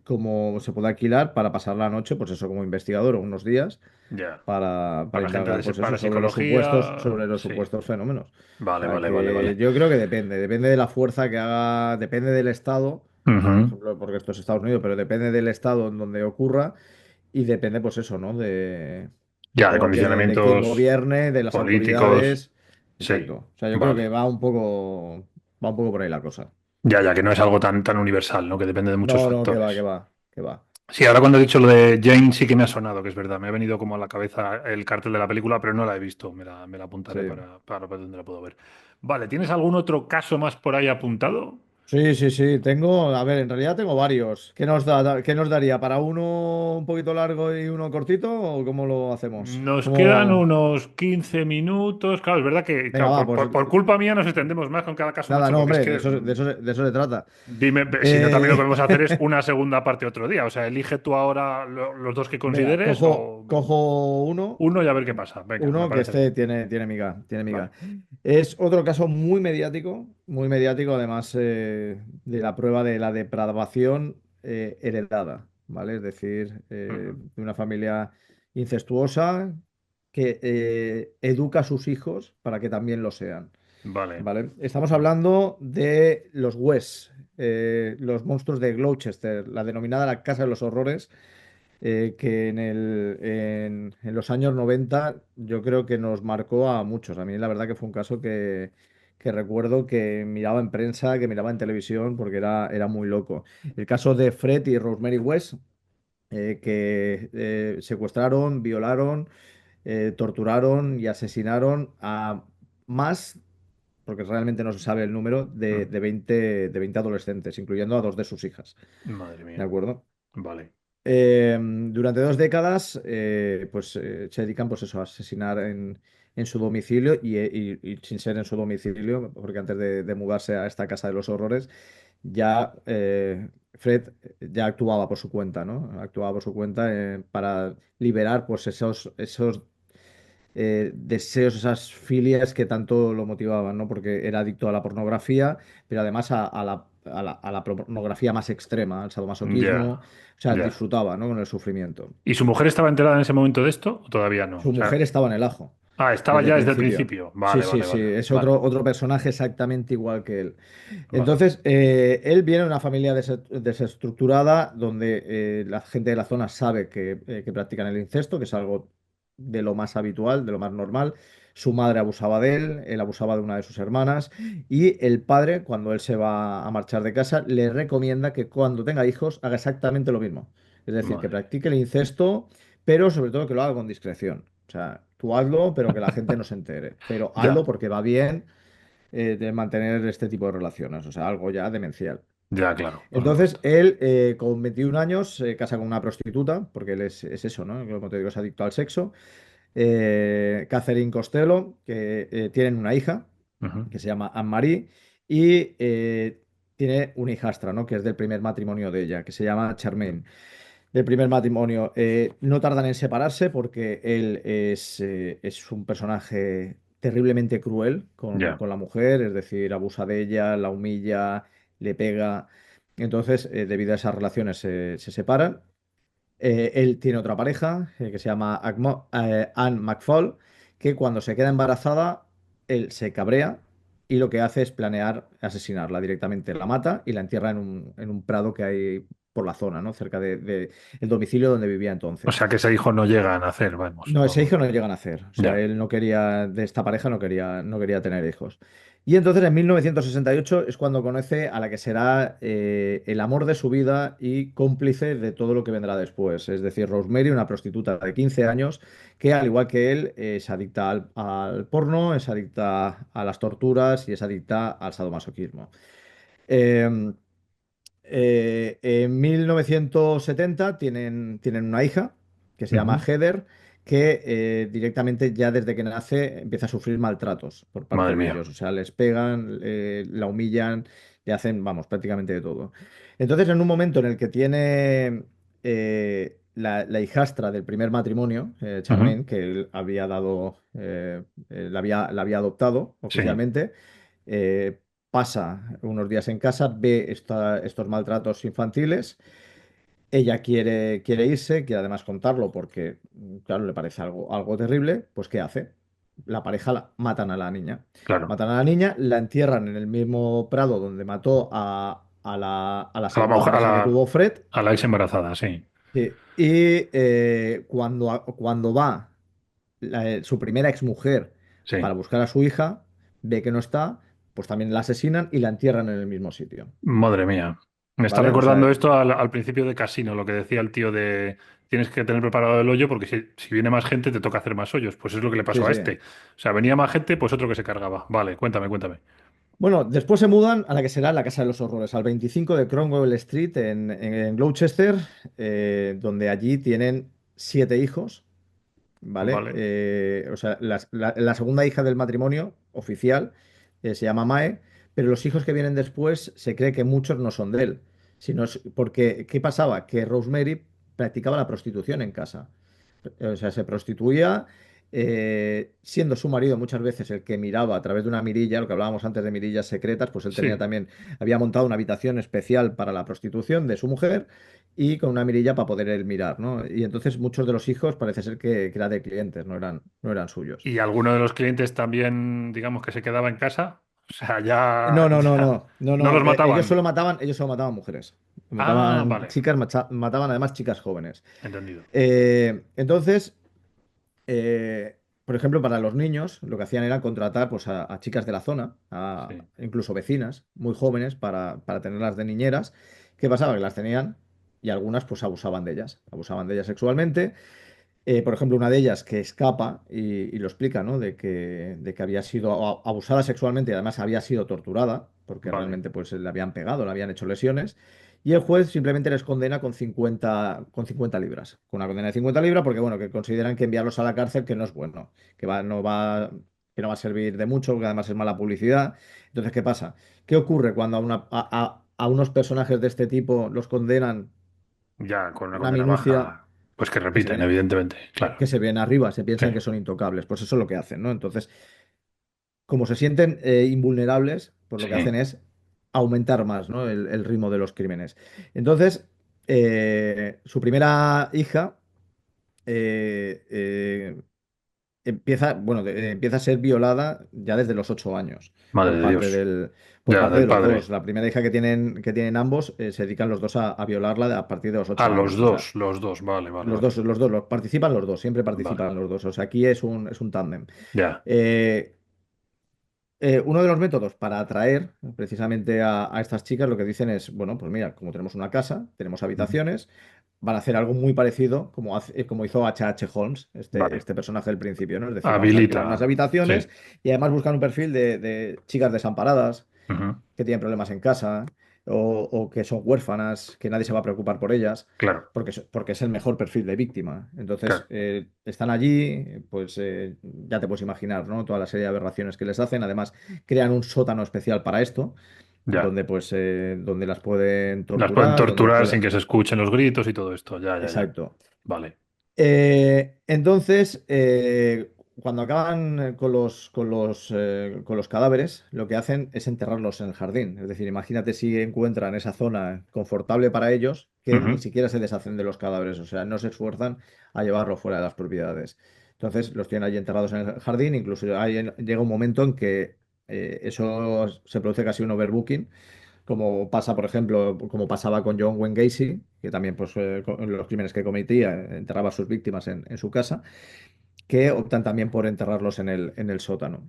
[SPEAKER 2] como se puede alquilar para pasar la noche, pues eso, como investigador o unos días,
[SPEAKER 1] ya.
[SPEAKER 2] para
[SPEAKER 1] Para gente
[SPEAKER 2] indagar,
[SPEAKER 1] de
[SPEAKER 2] pues eso,
[SPEAKER 1] parapsicología,
[SPEAKER 2] sobre los
[SPEAKER 1] sí.
[SPEAKER 2] supuestos fenómenos. O
[SPEAKER 1] Vale,
[SPEAKER 2] sea,
[SPEAKER 1] vale, vale,
[SPEAKER 2] que
[SPEAKER 1] vale.
[SPEAKER 2] yo creo que depende de la fuerza que haga, depende del estado, o sea, por
[SPEAKER 1] Ujú.
[SPEAKER 2] ejemplo, porque esto es Estados Unidos, pero depende del estado en donde ocurra y depende, pues eso, ¿no?
[SPEAKER 1] Ya, de
[SPEAKER 2] De quién
[SPEAKER 1] condicionamientos
[SPEAKER 2] gobierne, de las
[SPEAKER 1] políticos,
[SPEAKER 2] autoridades.
[SPEAKER 1] sí.
[SPEAKER 2] Exacto. O sea, yo creo que
[SPEAKER 1] Vale.
[SPEAKER 2] va un poco por ahí la cosa.
[SPEAKER 1] Ya, ya que no es algo tan universal, ¿no? Que depende de muchos
[SPEAKER 2] No, no, que va, que
[SPEAKER 1] factores.
[SPEAKER 2] va, que va.
[SPEAKER 1] Sí, ahora cuando he dicho lo de Jane sí que me ha sonado, que es verdad. Me ha venido como a la cabeza el cartel de la película, pero no la he visto. Me la apuntaré
[SPEAKER 2] Sí.
[SPEAKER 1] para ver dónde la puedo ver. Vale, ¿tienes algún otro caso más por ahí apuntado?
[SPEAKER 2] Sí, sí, sí, tengo, a ver, en realidad tengo varios. Qué nos daría? ¿Para uno un poquito largo y uno cortito o cómo lo hacemos?
[SPEAKER 1] Nos quedan
[SPEAKER 2] ¿Cómo?
[SPEAKER 1] unos 15 minutos. Claro, es verdad que
[SPEAKER 2] Venga,
[SPEAKER 1] claro,
[SPEAKER 2] va,
[SPEAKER 1] por,
[SPEAKER 2] pues
[SPEAKER 1] por culpa mía nos extendemos más con cada caso,
[SPEAKER 2] nada,
[SPEAKER 1] macho,
[SPEAKER 2] no,
[SPEAKER 1] porque es
[SPEAKER 2] hombre,
[SPEAKER 1] que
[SPEAKER 2] de eso se trata.
[SPEAKER 1] dime, si no también lo que
[SPEAKER 2] Eh,
[SPEAKER 1] podemos hacer es una segunda parte otro día. O sea, elige tú ahora los dos que
[SPEAKER 2] venga,
[SPEAKER 1] consideres o
[SPEAKER 2] cojo uno.
[SPEAKER 1] uno y a ver qué pasa. Venga, me
[SPEAKER 2] Uno que
[SPEAKER 1] parece bien.
[SPEAKER 2] este tiene miga, tiene miga.
[SPEAKER 1] Vale.
[SPEAKER 2] Es otro caso muy mediático, además de la prueba de la depravación heredada, ¿vale? Es decir,
[SPEAKER 1] Ujú.
[SPEAKER 2] de una familia incestuosa que educa a sus hijos para que también lo sean,
[SPEAKER 1] Vale.
[SPEAKER 2] ¿vale? Estamos hablando de los West, los monstruos de Gloucester, la denominada la Casa de los Horrores que en los años 90 yo creo que nos marcó a muchos. A mí la verdad que fue un caso que recuerdo que miraba en prensa, que miraba en televisión, porque era muy loco. El caso de Fred y Rosemary West, que secuestraron, violaron, torturaron y asesinaron a más, porque realmente no se sabe el número,
[SPEAKER 1] Mm.
[SPEAKER 2] de 20 adolescentes, incluyendo a dos de sus hijas.
[SPEAKER 1] Madre
[SPEAKER 2] ¿De
[SPEAKER 1] mía.
[SPEAKER 2] acuerdo?
[SPEAKER 1] Vale.
[SPEAKER 2] Durante 2 décadas, pues se dedican pues eso, a asesinar en su domicilio y sin ser en su domicilio, porque antes de mudarse a esta casa de los horrores, ya Fred ya actuaba por su cuenta, ¿no? Actuaba por su cuenta para liberar pues esos deseos, esas filias que tanto lo motivaban, ¿no? Porque era adicto a la pornografía, pero además a la pornografía más extrema, al sadomasoquismo,
[SPEAKER 1] Ya.
[SPEAKER 2] o sea,
[SPEAKER 1] Ya.
[SPEAKER 2] disfrutaba, ¿no? Con el sufrimiento.
[SPEAKER 1] ¿Y su mujer estaba enterada en ese momento de esto o todavía no?
[SPEAKER 2] Su
[SPEAKER 1] O sea,
[SPEAKER 2] mujer estaba en el ajo
[SPEAKER 1] estaba
[SPEAKER 2] desde el
[SPEAKER 1] ya desde el
[SPEAKER 2] principio.
[SPEAKER 1] principio.
[SPEAKER 2] Sí,
[SPEAKER 1] Vale,
[SPEAKER 2] sí,
[SPEAKER 1] vale,
[SPEAKER 2] sí,
[SPEAKER 1] vale.
[SPEAKER 2] es
[SPEAKER 1] Vale.
[SPEAKER 2] otro personaje exactamente igual que él.
[SPEAKER 1] Vale.
[SPEAKER 2] Entonces, él viene de una familia desestructurada donde la gente de la zona sabe que practican el incesto, que es algo de lo más habitual, de lo más normal. Su madre abusaba de él abusaba de una de sus hermanas y el padre, cuando él se va a marchar de casa, le recomienda que cuando tenga hijos haga exactamente lo mismo. Es decir, que
[SPEAKER 1] Madre
[SPEAKER 2] practique el incesto, pero sobre todo que lo haga con discreción. O sea, tú hazlo, pero que la gente no se entere. Pero
[SPEAKER 1] mía.
[SPEAKER 2] hazlo
[SPEAKER 1] Ya.
[SPEAKER 2] porque va bien de mantener este tipo de relaciones, o sea, algo ya demencial.
[SPEAKER 1] Ya, claro, por
[SPEAKER 2] Entonces,
[SPEAKER 1] supuesto.
[SPEAKER 2] él con 21 años se casa con una prostituta, porque él es eso, ¿no? Como te digo, es adicto al sexo. Catherine Costello, que tienen una hija
[SPEAKER 1] Ujú.
[SPEAKER 2] que se llama Anne-Marie y tiene una hijastra, ¿no? Que es del primer matrimonio de ella, que se llama Charmaine. Del primer matrimonio. No tardan en separarse porque él es un personaje terriblemente cruel
[SPEAKER 1] Ya.
[SPEAKER 2] con la mujer, es decir, abusa de ella, la humilla, le pega. Entonces, debido a esas relaciones, se separan. Él tiene otra pareja que se llama Anne McFall, que cuando se queda embarazada, él se cabrea y lo que hace es planear asesinarla directamente. La mata y la entierra en un prado que hay por la zona, ¿no? Cerca de el domicilio donde vivía
[SPEAKER 1] O
[SPEAKER 2] entonces.
[SPEAKER 1] sea que ese hijo no llega a nacer, vamos.
[SPEAKER 2] No, ese
[SPEAKER 1] No.
[SPEAKER 2] hijo no llegan a hacer. O sea,
[SPEAKER 1] Ya.
[SPEAKER 2] él no quería, de esta pareja no quería tener hijos. Y entonces en 1968 es cuando conoce a la que será el amor de su vida y cómplice de todo lo que vendrá después. Es decir, Rosemary, una prostituta de 15 años que, al igual que él, es adicta al porno, es adicta a las torturas y es adicta al sadomasoquismo. Eh, en 1970 tienen una hija que se llama
[SPEAKER 1] Ujú.
[SPEAKER 2] Heather, que directamente ya desde que nace empieza a sufrir maltratos por parte
[SPEAKER 1] Madre
[SPEAKER 2] de
[SPEAKER 1] mía.
[SPEAKER 2] ellos. O sea, les pegan, la humillan, le hacen, vamos, prácticamente de todo. Entonces, en un momento en el que tiene la hijastra del primer matrimonio,
[SPEAKER 1] Ujú.
[SPEAKER 2] Charmaine, que él había dado, la había adoptado
[SPEAKER 1] Sí.
[SPEAKER 2] oficialmente, eh, pasa unos días en casa, ve estos maltratos infantiles, ella quiere irse, quiere además contarlo porque, claro, le parece algo terrible, pues ¿qué hace? La pareja matan a la niña.
[SPEAKER 1] Claro.
[SPEAKER 2] Matan a la niña, la entierran en el mismo prado donde mató a la
[SPEAKER 1] A la
[SPEAKER 2] segunda
[SPEAKER 1] mujer,
[SPEAKER 2] pareja que tuvo Fred.
[SPEAKER 1] a la ex embarazada, sí.
[SPEAKER 2] Sí. Y cuando va su primera exmujer
[SPEAKER 1] Sí.
[SPEAKER 2] para buscar a su hija, ve que no está, pues también la asesinan y la entierran en el mismo sitio.
[SPEAKER 1] Madre mía. Me está
[SPEAKER 2] ¿Vale? O
[SPEAKER 1] recordando
[SPEAKER 2] sea,
[SPEAKER 1] esto al principio de Casino, lo que decía el tío de tienes que tener preparado el hoyo porque si viene más gente te toca hacer más hoyos. Pues es lo que le
[SPEAKER 2] sí,
[SPEAKER 1] pasó a
[SPEAKER 2] sí.
[SPEAKER 1] este. O sea, venía más gente, pues otro que se cargaba. Vale, cuéntame, cuéntame.
[SPEAKER 2] Bueno, después se mudan a la que será la Casa de los Horrores, al 25 de Cromwell Street en Gloucester, donde allí tienen 7 hijos. ¿Vale?
[SPEAKER 1] Vale.
[SPEAKER 2] O sea, la segunda hija del matrimonio oficial se llama Mae, pero los hijos que vienen después se cree que muchos no son de él, sino porque, ¿qué pasaba? Que Rosemary practicaba la prostitución en casa. O sea, se prostituía, siendo su marido muchas veces el que miraba a través de una mirilla, lo que hablábamos antes de mirillas secretas, pues él tenía
[SPEAKER 1] Sí.
[SPEAKER 2] también, había montado una habitación especial para la prostitución de su mujer y con una mirilla para poder él mirar, ¿no? Y entonces muchos de los hijos parece ser que era de clientes, no eran suyos.
[SPEAKER 1] ¿Y alguno de los clientes también, digamos, que se quedaba en casa? O sea,
[SPEAKER 2] No, no, no,
[SPEAKER 1] ya
[SPEAKER 2] no, no,
[SPEAKER 1] no
[SPEAKER 2] no.
[SPEAKER 1] los mataban.
[SPEAKER 2] Ellos solo mataban mujeres.
[SPEAKER 1] Ah,
[SPEAKER 2] Mataban
[SPEAKER 1] vale.
[SPEAKER 2] chicas, mataban además chicas jóvenes.
[SPEAKER 1] Entendido.
[SPEAKER 2] Entonces, por ejemplo, para los niños, lo que hacían era contratar pues, a chicas de la zona,
[SPEAKER 1] Sí.
[SPEAKER 2] incluso vecinas, muy jóvenes, para tenerlas de niñeras. ¿Qué pasaba? Que las tenían y algunas pues abusaban de ellas sexualmente. Por ejemplo, una de ellas que escapa y lo explica, ¿no? De que había sido abusada sexualmente y además había sido torturada, porque
[SPEAKER 1] Vale.
[SPEAKER 2] realmente pues le habían pegado, le habían hecho lesiones. Y el juez simplemente les condena con 50 libras. Con una condena de 50 libras, porque bueno, que consideran que enviarlos a la cárcel que no es bueno, que no va a servir de mucho, que además es mala publicidad. Entonces, ¿qué pasa? ¿Qué ocurre cuando a unos personajes de este tipo los condenan
[SPEAKER 1] Ya con una
[SPEAKER 2] una
[SPEAKER 1] condena
[SPEAKER 2] minucia
[SPEAKER 1] baja, pues que
[SPEAKER 2] que se
[SPEAKER 1] repiten,
[SPEAKER 2] viene?
[SPEAKER 1] evidentemente. Claro.
[SPEAKER 2] Que se ven arriba, se
[SPEAKER 1] Sí.
[SPEAKER 2] piensan que son intocables. Pues eso es lo que hacen, ¿no? Entonces, como se sienten invulnerables, pues lo que hacen
[SPEAKER 1] Sí.
[SPEAKER 2] es aumentar más, ¿no? El ritmo de los crímenes. Entonces, su primera hija eh, empieza a ser violada ya desde los 8 años
[SPEAKER 1] Madre
[SPEAKER 2] por
[SPEAKER 1] de
[SPEAKER 2] parte
[SPEAKER 1] Dios.
[SPEAKER 2] por
[SPEAKER 1] Ya,
[SPEAKER 2] parte de
[SPEAKER 1] del
[SPEAKER 2] los dos.
[SPEAKER 1] padre.
[SPEAKER 2] La primera hija que tienen ambos se dedican los dos a violarla a partir de los
[SPEAKER 1] Ah,
[SPEAKER 2] 8 años. O sea,
[SPEAKER 1] los dos. Vale, vale,
[SPEAKER 2] los
[SPEAKER 1] vale.
[SPEAKER 2] dos, los dos, participan los dos, siempre
[SPEAKER 1] Vale.
[SPEAKER 2] participan los dos. O sea, aquí es un tándem.
[SPEAKER 1] Ya.
[SPEAKER 2] Eh, Uno de los métodos para atraer precisamente a estas chicas lo que dicen es, bueno, pues mira, como tenemos una casa, tenemos
[SPEAKER 1] Ujú.
[SPEAKER 2] habitaciones, van a hacer algo muy parecido como hizo H.H. Holmes,
[SPEAKER 1] Vale.
[SPEAKER 2] este personaje del principio, ¿no? Es decir, vamos a alquilar unas
[SPEAKER 1] Habilita. Sí.
[SPEAKER 2] habitaciones y además buscan un perfil de chicas desamparadas
[SPEAKER 1] Ujú.
[SPEAKER 2] que tienen problemas en casa. o que son huérfanas, que nadie se va a preocupar por ellas,
[SPEAKER 1] claro,
[SPEAKER 2] porque es el mejor perfil de víctima. Entonces,
[SPEAKER 1] claro,
[SPEAKER 2] están allí, pues ya te puedes imaginar, ¿no? Toda la serie de aberraciones que les hacen. Además, crean un sótano especial para esto,
[SPEAKER 1] ya.
[SPEAKER 2] donde pues donde las pueden
[SPEAKER 1] Las pueden
[SPEAKER 2] torturar, donde
[SPEAKER 1] torturar
[SPEAKER 2] pueden...
[SPEAKER 1] sin que se escuchen los gritos y todo esto. Ya, ya, ya.
[SPEAKER 2] Exacto.
[SPEAKER 1] Vale.
[SPEAKER 2] Entonces, cuando acaban con los cadáveres, lo que hacen es enterrarlos en el jardín. Es decir, imagínate si encuentran esa zona confortable para ellos, que ni
[SPEAKER 1] Ujú.
[SPEAKER 2] siquiera se deshacen de los cadáveres, o sea, no se esfuerzan a llevarlo fuera de las propiedades. Entonces, los tienen allí enterrados en el jardín, incluso llega un momento en que eso se produce casi un overbooking, como pasa, por ejemplo, como pasaba con John Wayne Gacy, que también pues, con los crímenes que cometía, enterraba a sus víctimas en su casa, que optan también por enterrarlos en el sótano.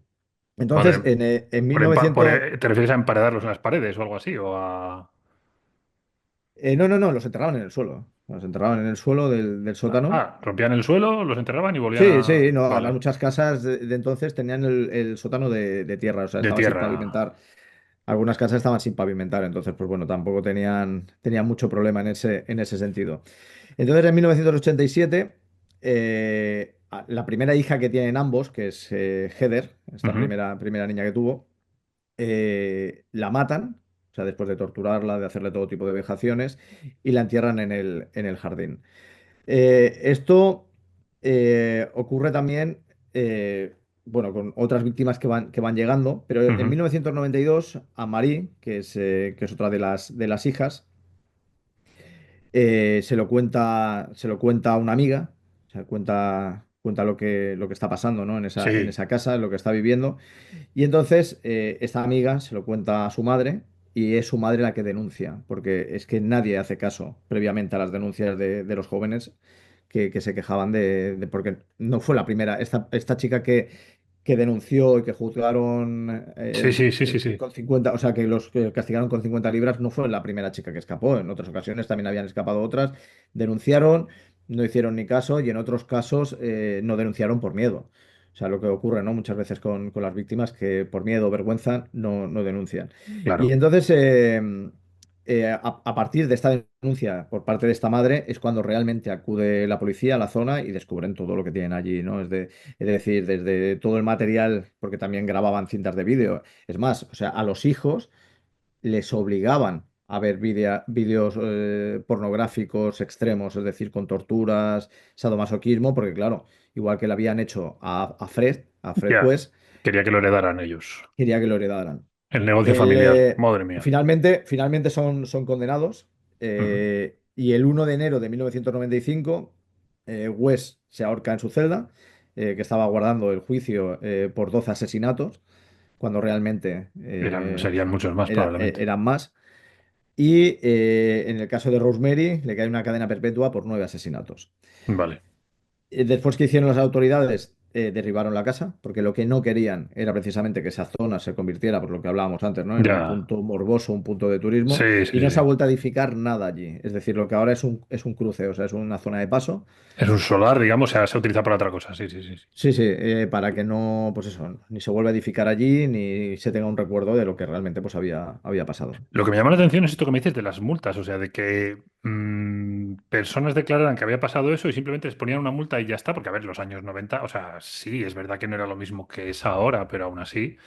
[SPEAKER 2] Entonces,
[SPEAKER 1] Vale.
[SPEAKER 2] en 1900...
[SPEAKER 1] ¿Te refieres a emparedarlos en las paredes o algo así? O a...
[SPEAKER 2] no, no, no, los enterraban en el suelo. Los enterraban en el suelo del sótano.
[SPEAKER 1] Rompían el suelo, los enterraban y volvían
[SPEAKER 2] Sí,
[SPEAKER 1] a...
[SPEAKER 2] sí, no, además
[SPEAKER 1] Vale.
[SPEAKER 2] muchas casas de entonces tenían el sótano de tierra, o sea,
[SPEAKER 1] De
[SPEAKER 2] estaba sin
[SPEAKER 1] tierra.
[SPEAKER 2] pavimentar. Algunas casas estaban sin pavimentar, entonces, pues bueno, tampoco tenían mucho problema en ese sentido. Entonces, en 1987, la primera hija que tienen ambos, que es Heather, esta
[SPEAKER 1] Ujú.
[SPEAKER 2] primera niña que tuvo, la matan, o sea, después de torturarla, de hacerle todo tipo de vejaciones, y la entierran en el jardín. Esto ocurre también, bueno, con otras víctimas que van llegando, pero en
[SPEAKER 1] Ujú.
[SPEAKER 2] 1992 a Marie, que es otra de las hijas, se lo cuenta a una amiga, o sea, cuenta lo que está pasando, ¿no? En
[SPEAKER 1] Sí,
[SPEAKER 2] esa casa, lo que está viviendo. Y entonces esta amiga se lo cuenta a su madre y es su madre la que denuncia, porque es que nadie hace caso previamente a las denuncias de los jóvenes que se quejaban porque no fue la primera, esta chica que denunció y que juzgaron
[SPEAKER 1] sí, sí, sí, sí, sí.
[SPEAKER 2] con 50, o sea, que los que castigaron con 50 libras, no fue la primera chica que escapó. En otras ocasiones también habían escapado otras, denunciaron, no hicieron ni caso y en otros casos no denunciaron por miedo. O sea, lo que ocurre, ¿no? Muchas veces con las víctimas que por miedo o vergüenza no denuncian. Y
[SPEAKER 1] Claro.
[SPEAKER 2] entonces, a partir de esta denuncia por parte de esta madre, es cuando realmente acude la policía a la zona y descubren todo lo que tienen allí, ¿no? Es decir, desde todo el material, porque también grababan cintas de vídeo. Es más, o sea, a los hijos les obligaban a ver vídeos pornográficos extremos, es decir, con torturas, sadomasoquismo, porque claro, igual que le habían hecho a Fred
[SPEAKER 1] Ya.
[SPEAKER 2] West,
[SPEAKER 1] Quería que lo heredaran ellos.
[SPEAKER 2] quería que lo heredaran.
[SPEAKER 1] El negocio familiar. Madre mía.
[SPEAKER 2] Finalmente son condenados
[SPEAKER 1] Ujú.
[SPEAKER 2] y el 1 de enero de 1995 West se ahorca en su celda, que estaba guardando el juicio por 12 asesinatos, cuando realmente
[SPEAKER 1] Serían muchos más probablemente.
[SPEAKER 2] eran más. Y en el caso de Rosemary le cae una cadena perpetua por 9 asesinatos.
[SPEAKER 1] Vale.
[SPEAKER 2] Después que hicieron las autoridades, derribaron la casa, porque lo que no querían era precisamente que esa zona se convirtiera, por lo que hablábamos antes, ¿no? En un
[SPEAKER 1] Ya.
[SPEAKER 2] punto morboso, un punto de turismo,
[SPEAKER 1] Sí,
[SPEAKER 2] y
[SPEAKER 1] sí,
[SPEAKER 2] no se ha
[SPEAKER 1] sí.
[SPEAKER 2] vuelto a edificar nada allí. Es decir, lo que ahora es un cruce, o sea, es una zona de paso.
[SPEAKER 1] Es un solar, digamos, se utiliza para otra cosa. Sí, sí, sí, sí.
[SPEAKER 2] Sí, sí, para que no, pues eso, ni se vuelva a edificar allí, ni se tenga un recuerdo de lo que realmente pues había pasado.
[SPEAKER 1] Lo que me llama la atención es esto que me dices de las multas, o sea, de que personas declararan que había pasado eso y simplemente les ponían una multa y ya está, porque a ver, los años 90, o sea, sí, es verdad que no era lo mismo que es ahora, pero aún así